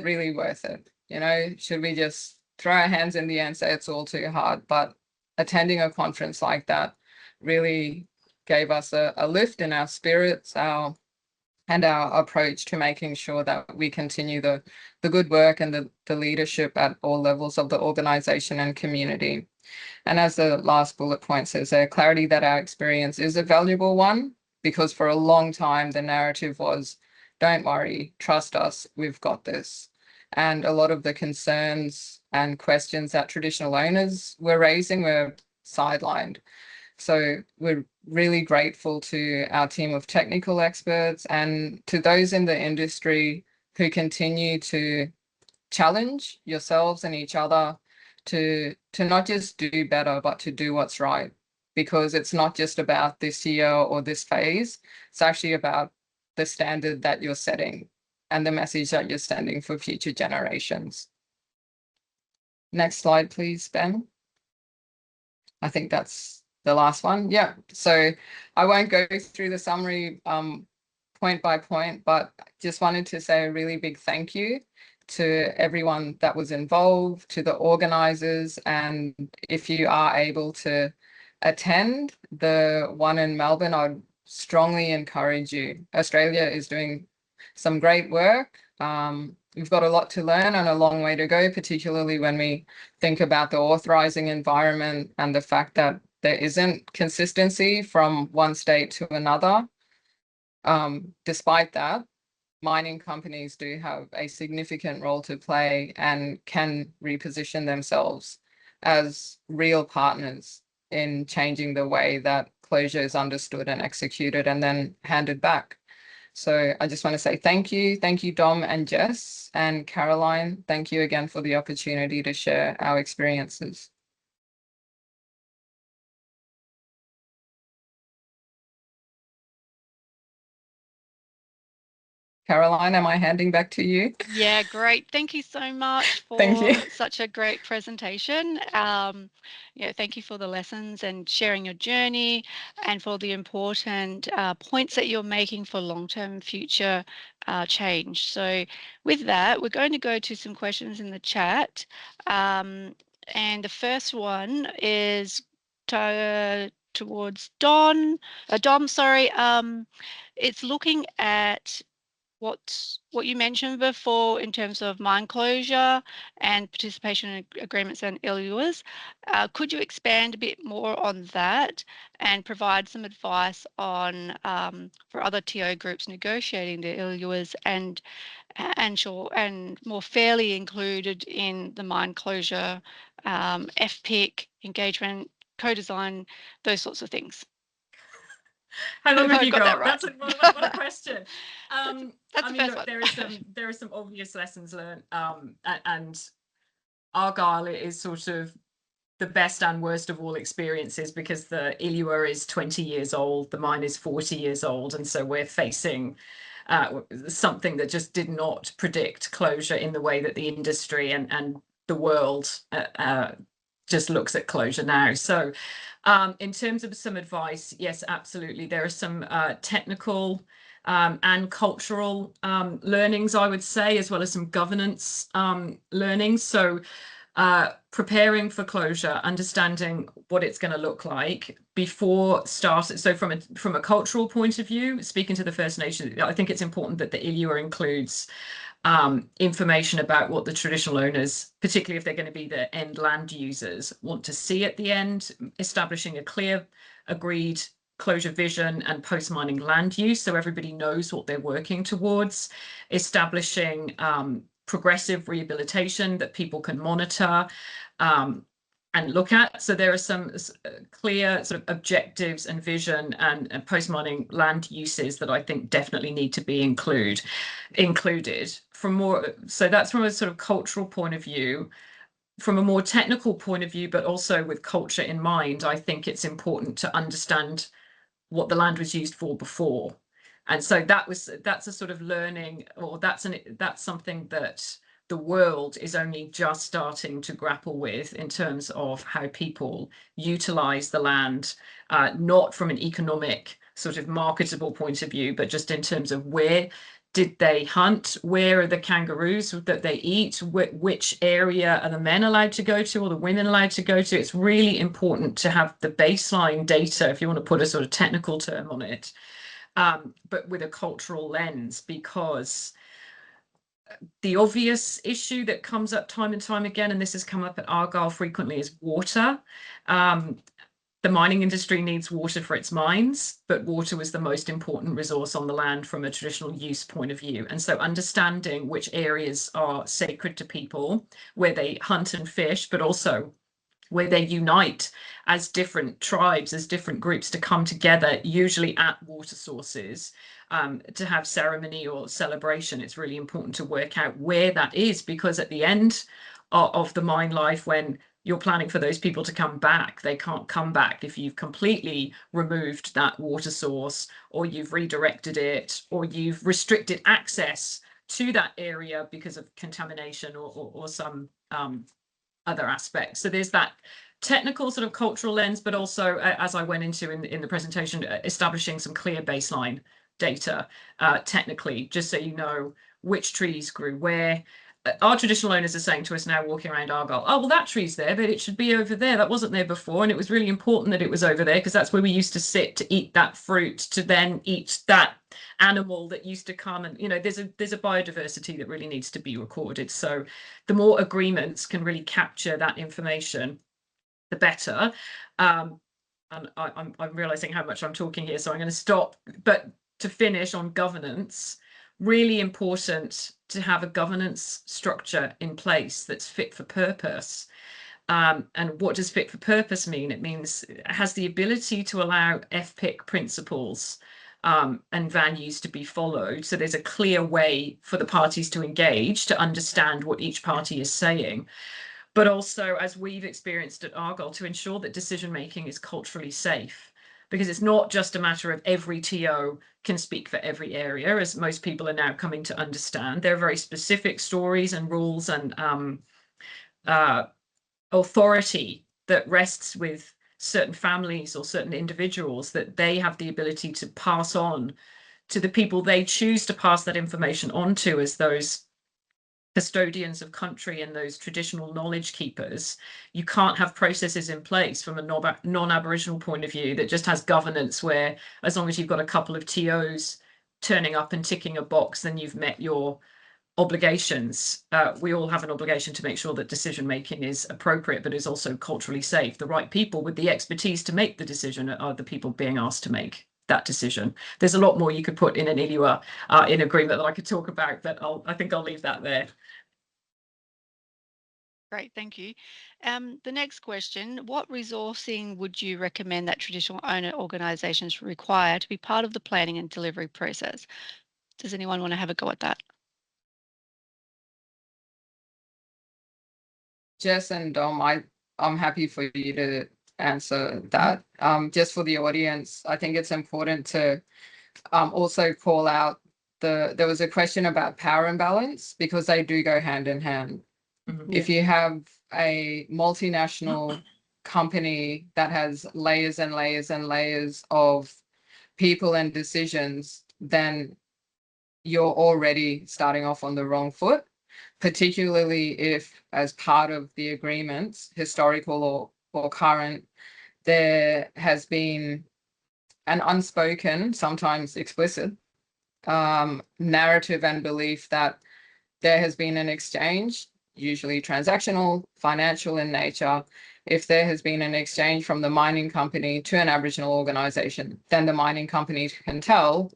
really worth it? You know, should we just throw our hands in the air and say it's all too hard? But attending a conference like that really gave us a lift in our spirits, our approach to making sure that we continue the good work and the leadership at all levels of the organization and community. And as the last bullet point says, there, clarity that our experience is a valuable one, because for a long time the narrative was, don't worry, trust us, we've got this. And a lot of the concerns and questions that traditional owners were raising were sidelined. So we're really grateful to our team of technical experts and to those in the industry who continue to challenge yourselves and each other to not just do better, but to do what's right. Because it's not just about this year or this phase, it's actually about the standard that you're setting and the message that you're sending for future generations. Next slide, please, Ben. I think that's the last one. Yeah, so I won't go through the summary point by point, but just wanted to say a really big thank you to everyone that was involved, to the organizers, and if you are able to attend the one in Melbourne, I'd strongly encourage you. Australia is doing some great work. We've got a lot to learn and a long way to go, particularly when we think about the authorizing environment and the fact that there isn't consistency from one state to another. Despite that, mining companies do have a significant role to play and can reposition themselves as real partners in changing the way that closure is understood and executed and then handed back. So I just want to say thank you. Thank you, Dom and Jess, and Caroline. Thank you again for the opportunity to share our experiences. Caroline, am I handing back to you? Yeah, great. Thank you so much Thank you. for such a great presentation. Yeah, thank you for the lessons and sharing your journey and for the important points that you're making for long-term future change. So with that, we're going to go to some questions in the chat. And the first one is towards Dom, sorry. It's looking at what you mentioned before in terms of mine closure and participation in agreements and LUAs. Could you expand a bit more on that and provide some advice on for other TO groups negotiating the LUAs and more fairly included in the mine closure, FPIC, engagement, co-design, those sorts of things? How long have you got? Right? That's what a question. That's the first look, one. there are some obvious lessons learned, and Argyle is sort of the best and worst of all experiences, because the ILUA is 20 years old, the mine is 40 years old, and so we're facing something that just did not predict closure in the way that the industry and the world just looks at closure now. So in terms of some advice, yes, absolutely. There are some technical and cultural learnings, I would say, as well as some governance learnings. So preparing for closure, understanding what it's going to look like before starting. So from a cultural point of view, speaking to the First Nations, I think it's important that the ILUA includes information about what the traditional owners, particularly if they're going to be the end land users, want to see at the end, establishing a clear, agreed closure vision and post-mining land use so everybody knows what they're working towards, establishing progressive rehabilitation that people can monitor and look at. So there are some clear sort of objectives and vision and post-mining land uses that I think definitely need to be included. So that's from a sort of cultural point of view. From a more technical point of view, but also with culture in mind, I think it's important to understand what the land was used for before. And so that's a sort of learning, or that's something that the world is only just starting to grapple with in terms of how people utilize the land, not from an economic sort of marketable point of view, but just in terms of where did they hunt, where are the kangaroos that they eat, which area are the men allowed to go to or the women allowed to go to. It's really important to have the baseline data, if you want to put a sort of technical term on it, but with a cultural lens, because the obvious issue that comes up time and time again, and this has come up at Argyle frequently, is water. The mining industry needs water for its mines, but water was the most important resource on the land from a traditional use point of view. And so understanding which areas are sacred to people, where they hunt and fish, but also where they unite as different tribes, as different groups to come together, usually at water sources, to have ceremony or celebration. It's really important to work out where that is, because at the end of the mine life, when you're planning for those people to come back, they can't come back if you've completely removed that water source, or you've redirected it, or you've restricted access to that area because of contamination or some other aspects. So there's that technical sort of cultural lens, but also, as I went into in the presentation, establishing some clear baseline data technically, just so you know which trees grew where. Our traditional owners are saying to us now, walking around Argyle, oh, well, that tree's there, but it should be over there. That wasn't there before. And it was really important that it was over there, because that's where we used to sit to eat that fruit, to then eat that animal that used to come. And, you know, there's a biodiversity that really needs to be recorded. So the more agreements can really capture that information, the better. And I'm realizing how much I'm talking here, so I'm going to stop. But to finish on governance, really important to have a governance structure in place that's fit for purpose. And what does fit for purpose mean? It means it has the ability to allow FPIC principles and values to be followed. So there's a clear way for the parties to engage, to understand what each party is saying. But also, as we've experienced at Argyle, to ensure that decision making is culturally safe, because it's not just a matter of every TO can speak for every area, as most people are now coming to understand. There are very specific stories and rules and authority that rests with certain families or certain individuals, that they have the ability to pass on to the people they choose to pass that information on to, as those custodians of country and those traditional knowledge keepers. You can't have processes in place from a non-Aboriginal point of view that just has governance where, as long as you've got a couple of TOs turning up and ticking a box, then you've met your obligations. We all have an obligation to make sure that decision making is appropriate, but is also culturally safe. The right people with the expertise to make the decision are the people being asked to make that decision. There's a lot more you could put in an ILUA in agreement that I could talk about, but I think I'll leave that there. Great, thank you. The next question, what resourcing would you recommend that traditional owner organisations require to be part of the planning and delivery process? Does anyone want to have a go at that? Jess and Dom, I'm happy for you to answer that. Just for the audience, I think it's important to also call out there was a question about power imbalance, because they do go hand in hand. Mm-hmm. If you have a multinational company that has layers and layers and layers of people and decisions, then you're already starting off on the wrong foot. particularly if, as part of the agreements, historical or current, there has been an unspoken, sometimes explicit, narrative and belief that there has been an exchange, usually transactional, financial in nature. If there has been an exchange from the mining company to an Aboriginal organisation, then the mining company can tell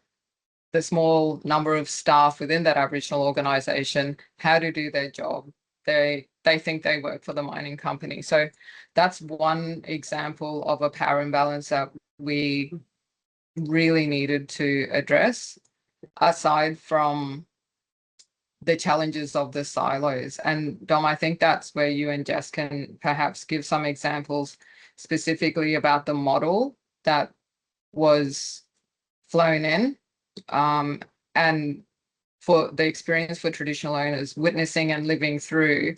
the small number of staff within that Aboriginal organisation how to do their job. They think they work for the mining company. So that's one example of a power imbalance that we really needed to address, aside from the challenges of the silos. And Dom, I think that's where you and Jess can perhaps give some examples specifically about the model that was flown in, and for the experience for traditional owners witnessing and living through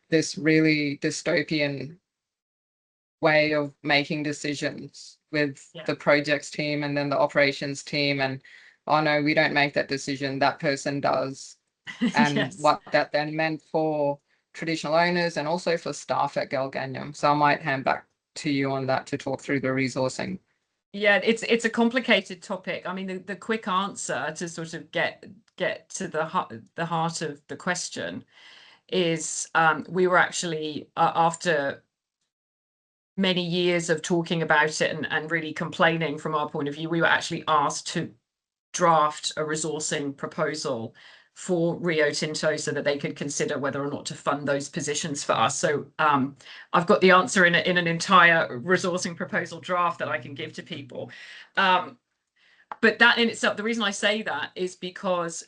this really dystopian way of making decisions with the projects team and then the operations team, and oh no, we don't make that decision, that person does. And Yes. what that then meant for traditional owners and also for staff at Gelganyem. So I might hand back to you on that to talk through the resourcing. Yeah, it's a complicated topic. I mean, the quick answer to sort of get to the heart of the question is we were actually after many years of talking about it and really complaining from our point of view, we were actually asked to draft a resourcing proposal for Rio Tinto so that they could consider whether or not to fund those positions for us. So I've got the answer in an entire resourcing proposal draft that I can give to people. But that in itself, the reason I say that is because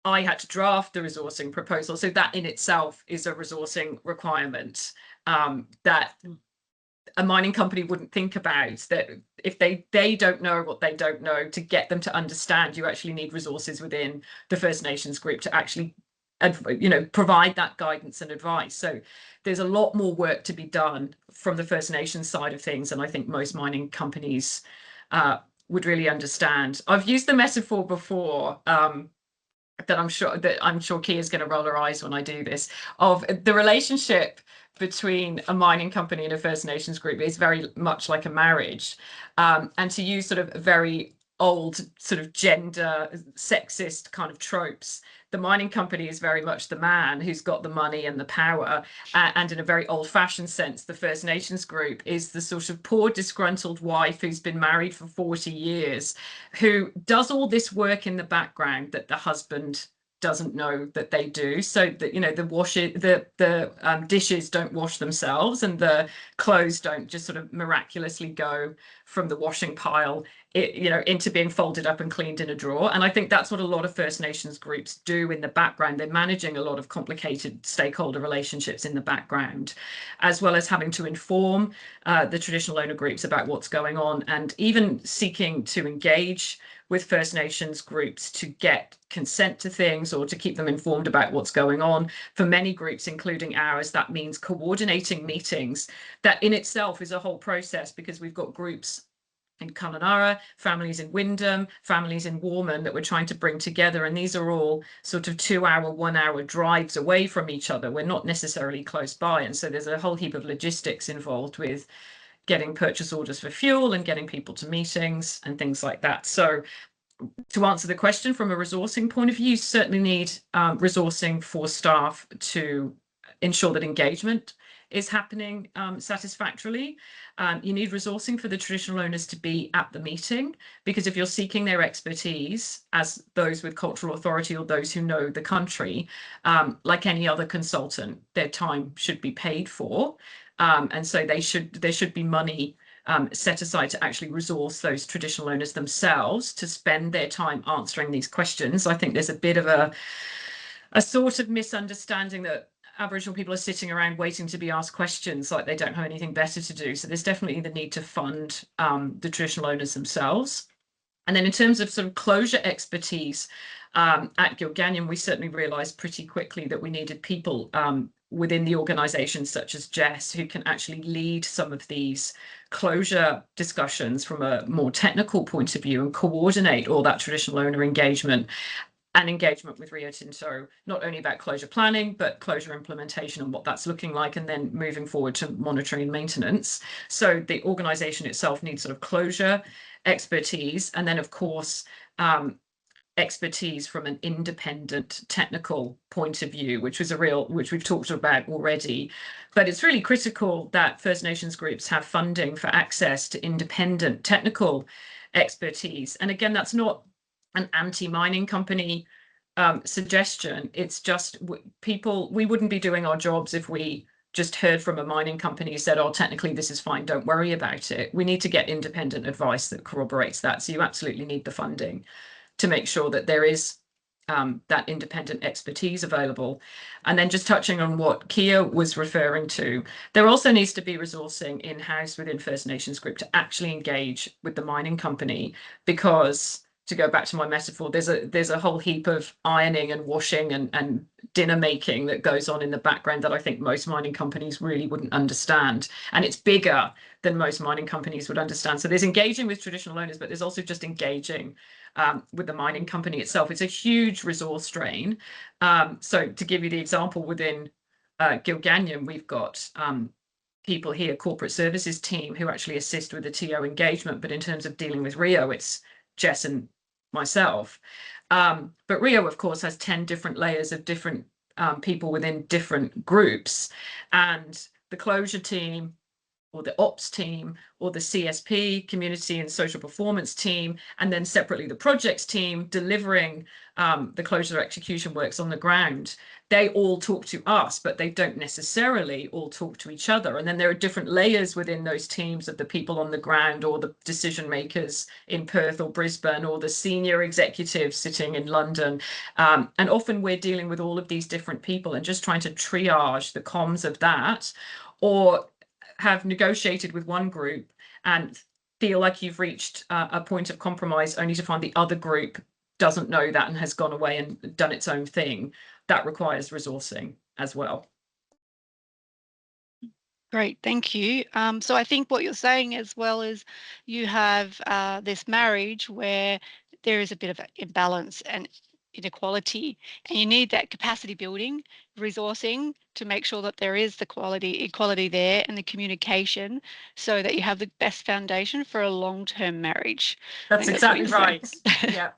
I had to draft the resourcing proposal. So that in itself is a resourcing requirement that a mining company wouldn't think about, that if they don't know what they don't know, to get them to understand, you actually need resources within the First Nations group to actually provide that guidance and advice. So there's a lot more work to be done from the First Nations side of things, and I think most mining companies would really understand. I've used the metaphor before that I'm sure Kia's going to roll her eyes when I do this, of the relationship between a mining company and a First Nations group is very much like a marriage. And to use sort of very old sort of gender sexist kind of tropes, the mining company is very much the man who's got the money and the power, and in a very old-fashioned sense, the First Nations group is the sort of poor disgruntled wife who's been married for 40 years, who does all this work in the background that the husband doesn't know that they do. So that the dishes don't wash themselves, and the clothes don't just sort of miraculously go from the washing pile into being folded up and cleaned in a drawer. And I think that's what a lot of First Nations groups do in the background. They're managing a lot of complicated stakeholder relationships in the background, as well as having to inform the traditional owner groups about what's going on, and even seeking to engage with First Nations groups to get consent to things or to keep them informed about what's going on. For many groups, including ours, that means coordinating meetings. That in itself is a whole process, because we've got groups in Kununurra, families in Wyndham, families in Warman that we're trying to bring together. And these are all sort of 2-hour, 1-hour drives away from each other. We're not necessarily close by. And so there's a whole heap of logistics involved with getting purchase orders for fuel and getting people to meetings and things like that. So to answer the question from a resourcing point of view, you certainly need resourcing for staff to ensure that engagement is happening satisfactorily. You need resourcing for the traditional owners to be at the meeting, because if you're seeking their expertise as those with cultural authority or those who know the country, like any other consultant, their time should be paid for. And so there should be money set aside to actually resource those traditional owners themselves to spend their time answering these questions. I think there's a bit of a sort of misunderstanding that Aboriginal people are sitting around waiting to be asked questions like they don't have anything better to do. So there's definitely the need to fund the traditional owners themselves. And then in terms of sort of closure expertise at Gelganyem, we certainly realised pretty quickly that we needed people within the organisation, such as Jess, who can actually lead some of these closure discussions from a more technical point of view and coordinate all that traditional owner engagement. and engagement with Rio Tinto, not only about closure planning, but closure implementation and what that's looking like, and then moving forward to monitoring and maintenance. So the organisation itself needs sort of closure expertise, and then of course expertise from an independent technical point of view, which we've talked about already. But it's really critical that First Nations groups have funding for access to independent technical expertise. And again, that's not an anti-mining company suggestion. It's just we wouldn't be doing our jobs if we just heard from a mining company who said, oh, technically this is fine, don't worry about it. We need to get independent advice that corroborates that. So you absolutely need the funding to make sure that there is that independent expertise available. And then just touching on what Kia was referring to, there also needs to be resourcing in-house within First Nations Group to actually engage with the mining company, because, to go back to my metaphor, there's a whole heap of ironing and washing and dinner making that goes on in the background that I think most mining companies really wouldn't understand. And it's bigger than most mining companies would understand. So there's engaging with traditional owners, but there's also just engaging with the mining company itself. It's a huge resource drain. So to give you the example, within Gelganyem, we've got people here, corporate services team, who actually assist with the TO engagement. But in terms of dealing with Rio, it's Jess and myself. But Rio, of course, has 10 different layers of different people within different groups. And the closure team, or the ops team, or the CSP, community and social performance team, and then separately the projects team delivering the closure execution works on the ground. They all talk to us, but they don't necessarily all talk to each other. And then there are different layers within those teams of the people on the ground, or the decision makers in Perth or Brisbane, or the senior executives sitting in London. And often we're dealing with all of these different people and just trying to triage the comms of that, or have negotiated with one group and feel like you've reached a point of compromise, only to find the other group doesn't know that and has gone away and done its own thing. That requires resourcing as well. Great, thank you. So I think what you're saying as well is you have this marriage where there is a bit of imbalance and inequality, and you need that capacity building, resourcing to make sure that there is the equality there, and the communication, so that you have the best foundation for a long-term marriage. That's exactly right. Yeah.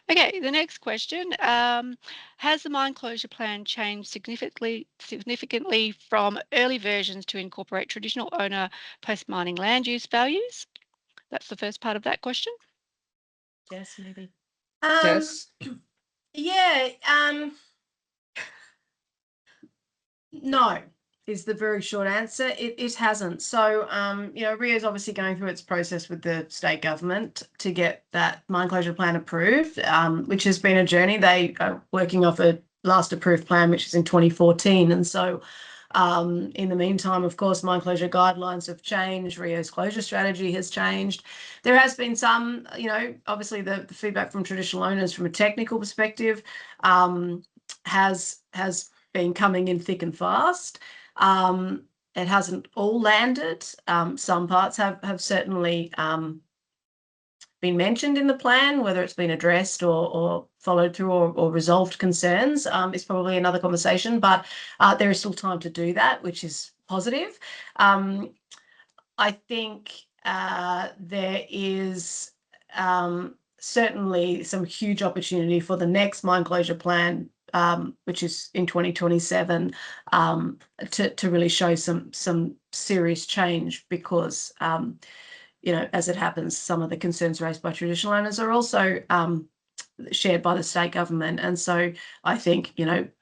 Okay, the next question. Has the mine closure plan changed significantly from early versions to incorporate traditional owner post-mining land use values? That's the first part of that question. Yes, maybe. Yes. Yeah. No is the very short answer. It hasn't. So, Rio's obviously going through its process with the state government to get that mine closure plan approved, which has been a journey. They are working off a last approved plan, which is in 2014. And so, in the meantime, of course, mine closure guidelines have changed. Rio's closure strategy has changed. There has been some, obviously the feedback from traditional owners from a technical perspective has been coming in thick and fast. It hasn't all landed. Some parts have certainly been mentioned in the plan. Whether it's been addressed or followed through or resolved concerns is probably another conversation, but there is still time to do that, which is positive. I think there is certainly some huge opportunity for the next mine closure plan, which is in 2027, to really show some serious change, because as it happens, some of the concerns raised by traditional owners are also shared by the state government. And so I think,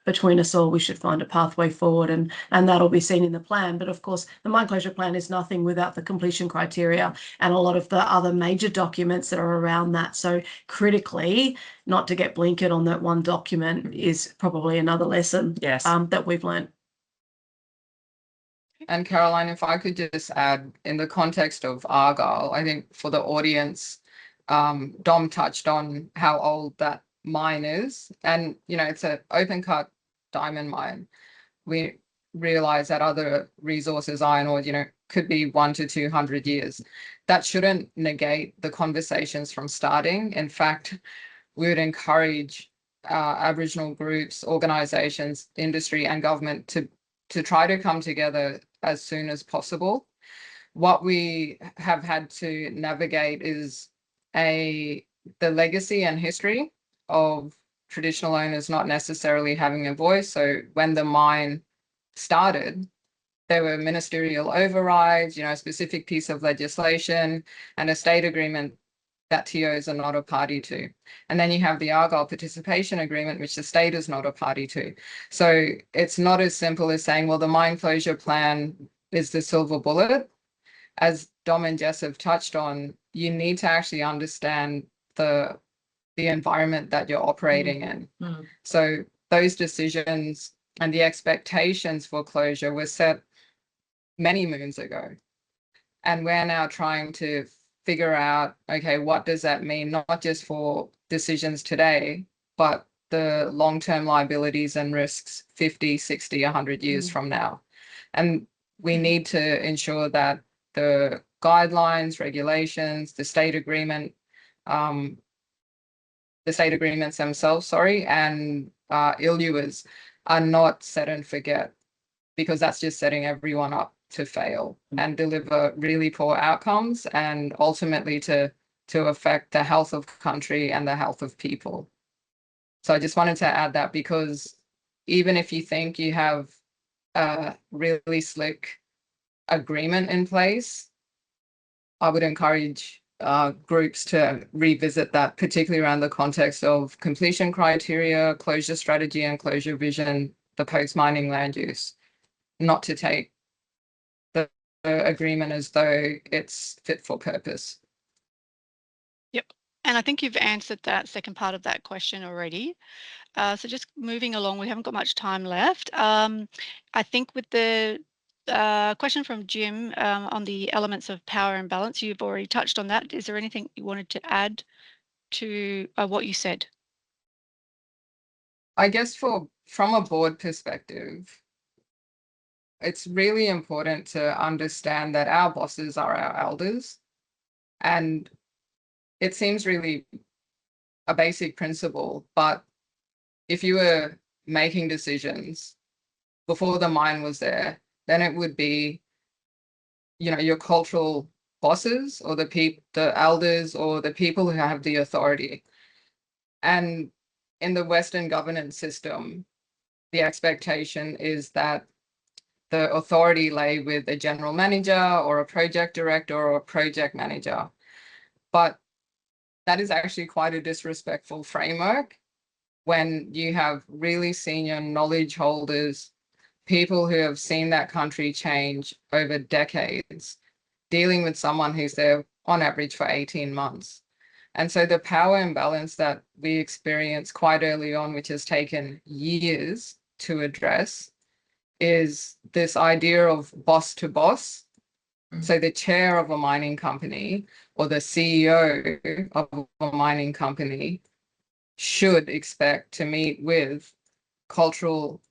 between us all, we should find a pathway forward, and that'll be seen in the plan. But of course, the mine closure plan is nothing without the completion criteria and a lot of the other major documents that are around that. So critically, not to get blinkered on that one document is probably another lesson that we've learned. And Caroline, if I could just add, in the context of Argyle, I think for the audience, Dom touched on how old that mine is, and it's an open cut diamond mine. We realize that other resources, iron ore, could be 100 to 200 years. That shouldn't negate the conversations from starting. In fact, we would encourage Aboriginal groups, organisations, industry and government to try to come together as soon as possible. What we have had to navigate is the legacy and history of traditional owners not necessarily having a voice. So when the mine started, there were ministerial overrides, a specific piece of legislation and a state agreement that TOs are not a party to. And then you have the Argyle Participation Agreement, which the state is not a party to. So it's not as simple as saying, well, the mine closure plan is the silver bullet. As Dom and Jess have touched on, you need to actually understand the environment that you're operating in. So those decisions and the expectations for closure were set many moons ago. And we're now trying to figure out, okay, what does that mean, not just for decisions today, but the long-term liabilities and risks 50, 60, 100 years from now. And we need to ensure that the guidelines, regulations, the state agreements themselves, and ILUAs are not set and forget, because that's just setting everyone up to fail and deliver really poor outcomes, and ultimately to affect the health of country and the health of people. So I just wanted to add that, because even if you think you have a really slick agreement in place, I would encourage groups to revisit that, particularly around the context of completion criteria, closure strategy and closure vision, the post-mining land use, not to take the agreement as though it's fit for purpose. Yep. And I think you've answered that second part of that question already. So just moving along, we haven't got much time left. I think with the question from Jim on the elements of power and balance, you've already touched on that. Is there anything you wanted to add to what you said? I guess from a board perspective, it's really important to understand that our bosses are our elders. And it seems really a basic principle, but if you were making decisions before the mine was there, then it would be, your cultural bosses or the elders or the people who have the authority. And in the Western governance system, the expectation is that the authority lay with a general manager or a project director or a project manager. But that is actually quite a disrespectful framework when you have really senior knowledge holders, people who have seen that country change over decades, dealing with someone who's there on average for 18 months. And so the power imbalance that we experienced quite early on, which has taken years to address, is this idea of boss to boss. So the chair of a mining company or the CEO of a mining company should expect to meet with cultural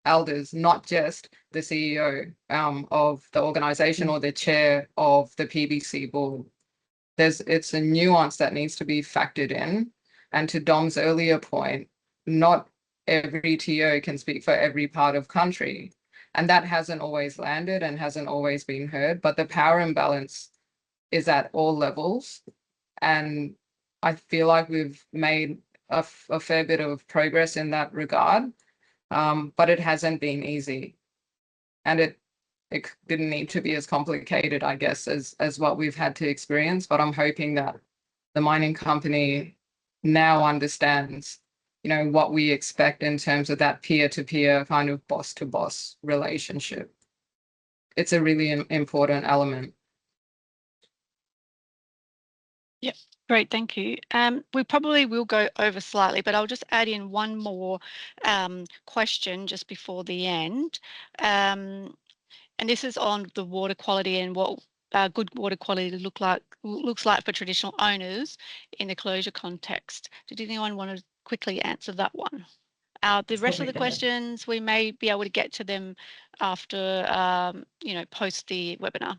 elders, not just the CEO of the organization or the chair of the PBC board. It's a nuance that needs to be factored in. And to Dom's earlier point, not every TO can speak for every part of country. And that hasn't always landed and hasn't always been heard, but the power imbalance is at all levels. And I feel like we've made a fair bit of progress in that regard, but it hasn't been easy. And it didn't need to be as complicated, I guess, as what we've had to experience. But I'm hoping that the mining company now understands, what we expect in terms of that peer-to-peer kind of boss-to-boss relationship. It's a really important element. Yep, great, thank you. We probably will go over slightly, but I'll just add in one more question just before the end. And this is on the water quality and what good water quality looks like for traditional owners in the closure context. Did anyone want to quickly answer that one? The rest of the questions, we may be able to get to them after, post the webinar.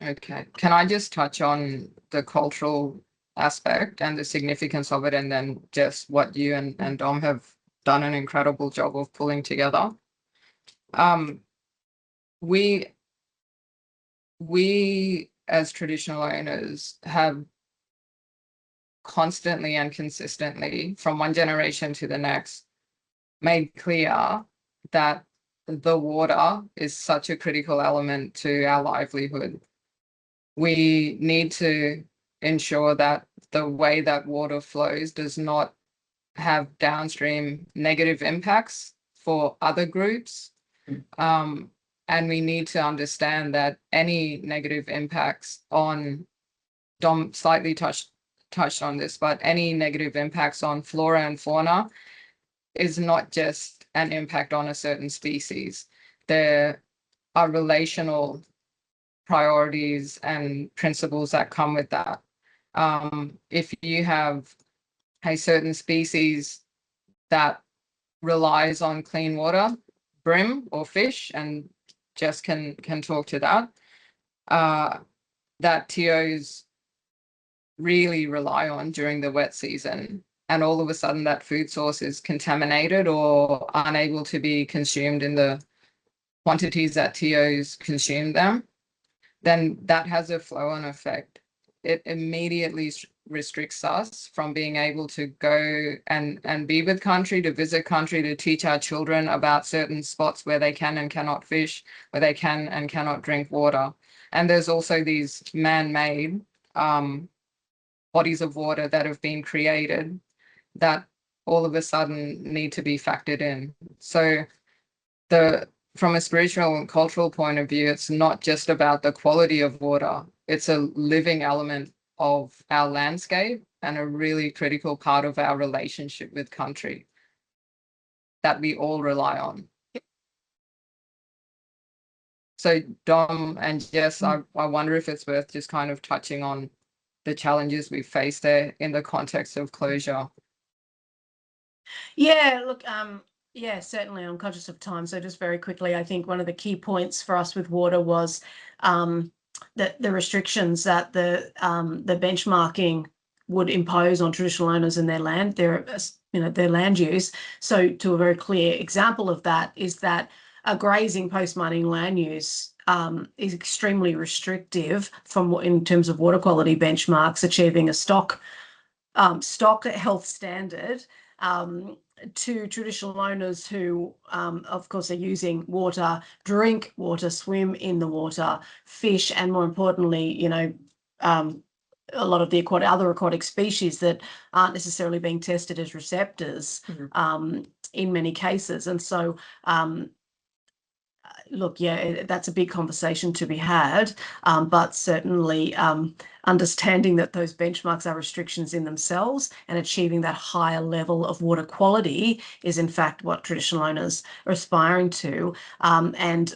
Okay. Can I just touch on the cultural aspect and the significance of it, and then just what you and Dom have done an incredible job of pulling together. We as traditional owners have constantly and consistently, from one generation to the next, made clear that the water is such a critical element to our livelihood. We need to ensure that the way that water flows does not have downstream negative impacts for other groups. And we need to understand that any negative impacts on, Dom slightly touched on this, but any negative impacts on flora and fauna is not just an impact on a certain species. There are relational priorities and principles that come with that. If you have a certain species that relies on clean water, bream or fish, and Jess can talk to that, that TOs really rely on during the wet season, and all of a sudden that food source is contaminated or unable to be consumed in the quantities that TOs consume them, then that has a flow-on effect. It immediately restricts us from being able to go and be with country, to visit country, to teach our children about certain spots where they can and cannot fish, where they can and cannot drink water. And there's also these man-made bodies of water that have been created that all of a sudden need to be factored in. So from a spiritual and cultural point of view, it's not just about the quality of water. It's a living element of our landscape and a really critical part of our relationship with country that we all rely on. So Dom and Jess, I wonder if it's worth just kind of touching on the challenges we face there in the context of closure. Yeah, look, yeah, certainly I'm conscious of time. So just very quickly, I think one of the key points for us with water was that the restrictions that the benchmarking would impose on traditional owners and their land, their land use. So to a very clear example of that is that a grazing post-mining land use is extremely restrictive in terms of water quality benchmarks, achieving a stock health standard to traditional owners who, of course, are using water, drink water, swim in the water, fish, and more importantly, a lot of the other aquatic species that aren't necessarily being tested as receptors in many cases. And so, look, yeah, that's a big conversation to be had, but certainly understanding that those benchmarks are restrictions in themselves and achieving that higher level of water quality is in fact what traditional owners are aspiring to. And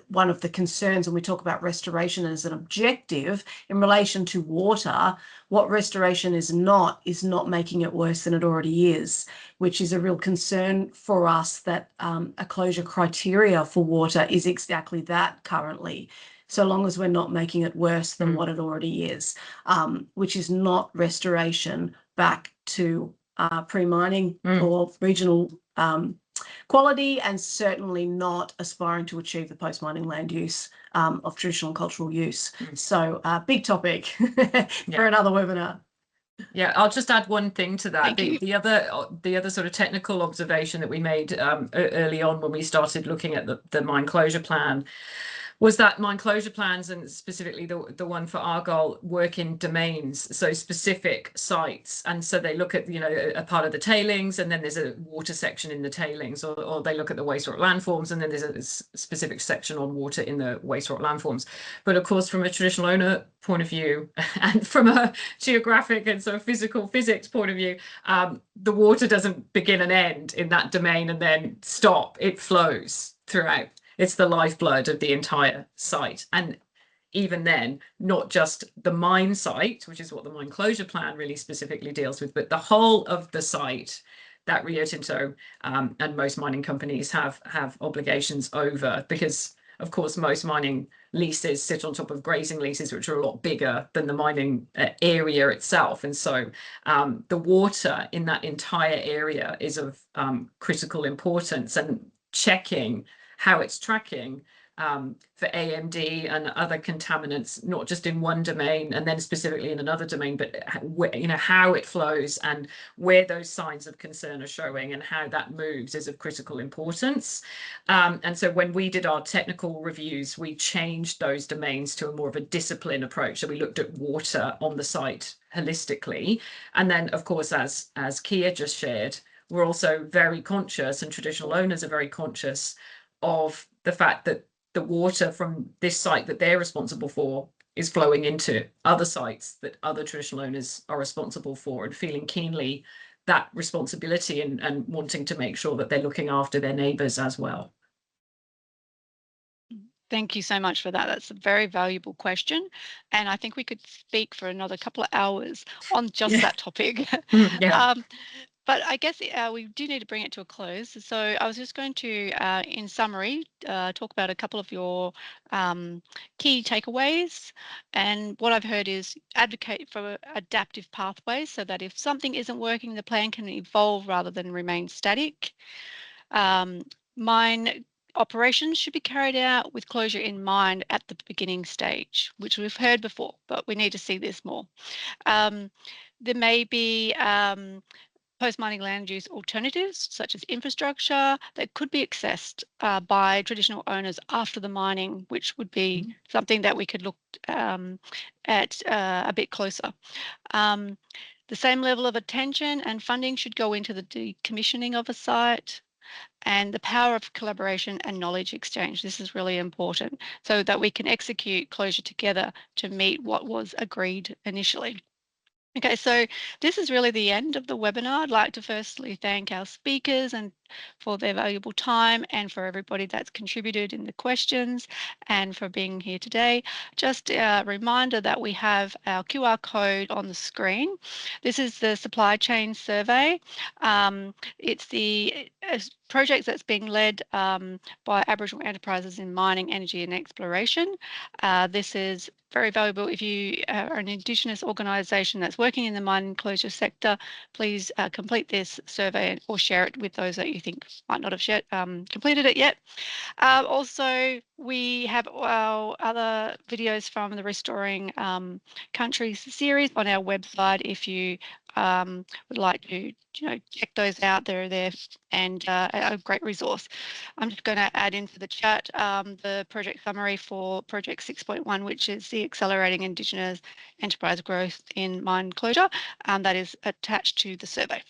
one of the concerns when we talk about restoration as an objective in relation to water, what restoration is not making it worse than it already is, which is a real concern for us, that a closure criteria for water is exactly that currently, so long as we're not making it worse than what it already is, which is not restoration back to pre-mining or regional quality, and certainly not aspiring to achieve the post-mining land use of traditional and cultural use. So big topic for another webinar. Yeah, I'll just add one thing to that. Thank The other sort of technical observation that we made early on when we started looking at the mine closure plan was that mine closure plans, and specifically the one for Argyle, work in domains, so specific sites. And so they look at, a part of the tailings, and then there's a water section in the tailings, or they look at the waste rock landforms, and then there's a specific section on water in the waste rock landforms. But of course, from a traditional owner point of view, and from a geographic and sort of physical physics point of view, the water doesn't begin and end in that domain and then stop. It flows throughout. It's the lifeblood of the entire site. And even then, not just the mine site, which is what the mine closure plan really specifically deals with, but the whole of the site that Rio Tinto and most mining companies have obligations over, because of course, most mining leases sit on top of grazing leases, which are a lot bigger than the mining area itself. And so the water in that entire area is of critical importance, and checking how it's tracking for AMD and other contaminants, not just in one domain and then specifically in another domain, but how it flows and where those signs of concern are showing and how that moves is of critical importance. And so when we did our technical reviews, we changed those domains to a more of a discipline approach. So we looked at water on the site holistically. And then, of course, as Kia just shared, we're also very conscious, and traditional owners are very conscious of the fact that the water from this site that they're responsible for is flowing into other sites that other traditional owners are responsible for, and feeling keenly that responsibility and wanting to make sure that they're looking after their neighbours as well. Thank you so much for that. That's a very valuable question. And I think we could speak for another couple of hours on just that topic. Yeah. But I guess we do need to bring it to a close. So I was just going to, in summary, talk about a couple of your key takeaways. And what I've heard is advocate for adaptive pathways so that if something isn't working, the plan can evolve rather than remain static. Mine operations should be carried out with closure in mind at the beginning stage, which we've heard before, but we need to see this more. There may be post-mining land use alternatives, such as infrastructure, that could be accessed by traditional owners after the mining, which would be something that we could look at a bit closer. The same level of attention and funding should go into the decommissioning of a site, and the power of collaboration and knowledge exchange. This is really important so that we can execute closure together to meet what was agreed initially. Okay, so this is really the end of the webinar. I'd like to firstly thank our speakers and for their valuable time, and for everybody that's contributed in the questions and for being here today. Just a reminder that we have our QR code on the screen. This is the supply chain survey. It's the project that's being led by Aboriginal enterprises in mining, energy and exploration. This is very valuable if you are an Indigenous organisation that's working in the mining closure sector. Please complete this survey or share it with those that you think might not have completed it yet. Also, we have our other videos from the Restoring Countries series on our website. If you would like to check those out, they're there, and a great resource. I'm just going to add into the chat the project summary for project 6.1, which is the Accelerating Indigenous Enterprise Growth in Mine Closure, that is attached to the survey.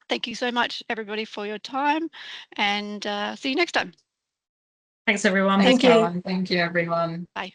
Thank you so much, everybody, for your time, and see you next time. Thanks, everyone. Thanks, Thank you. Caroline. Thank you, everyone. Bye.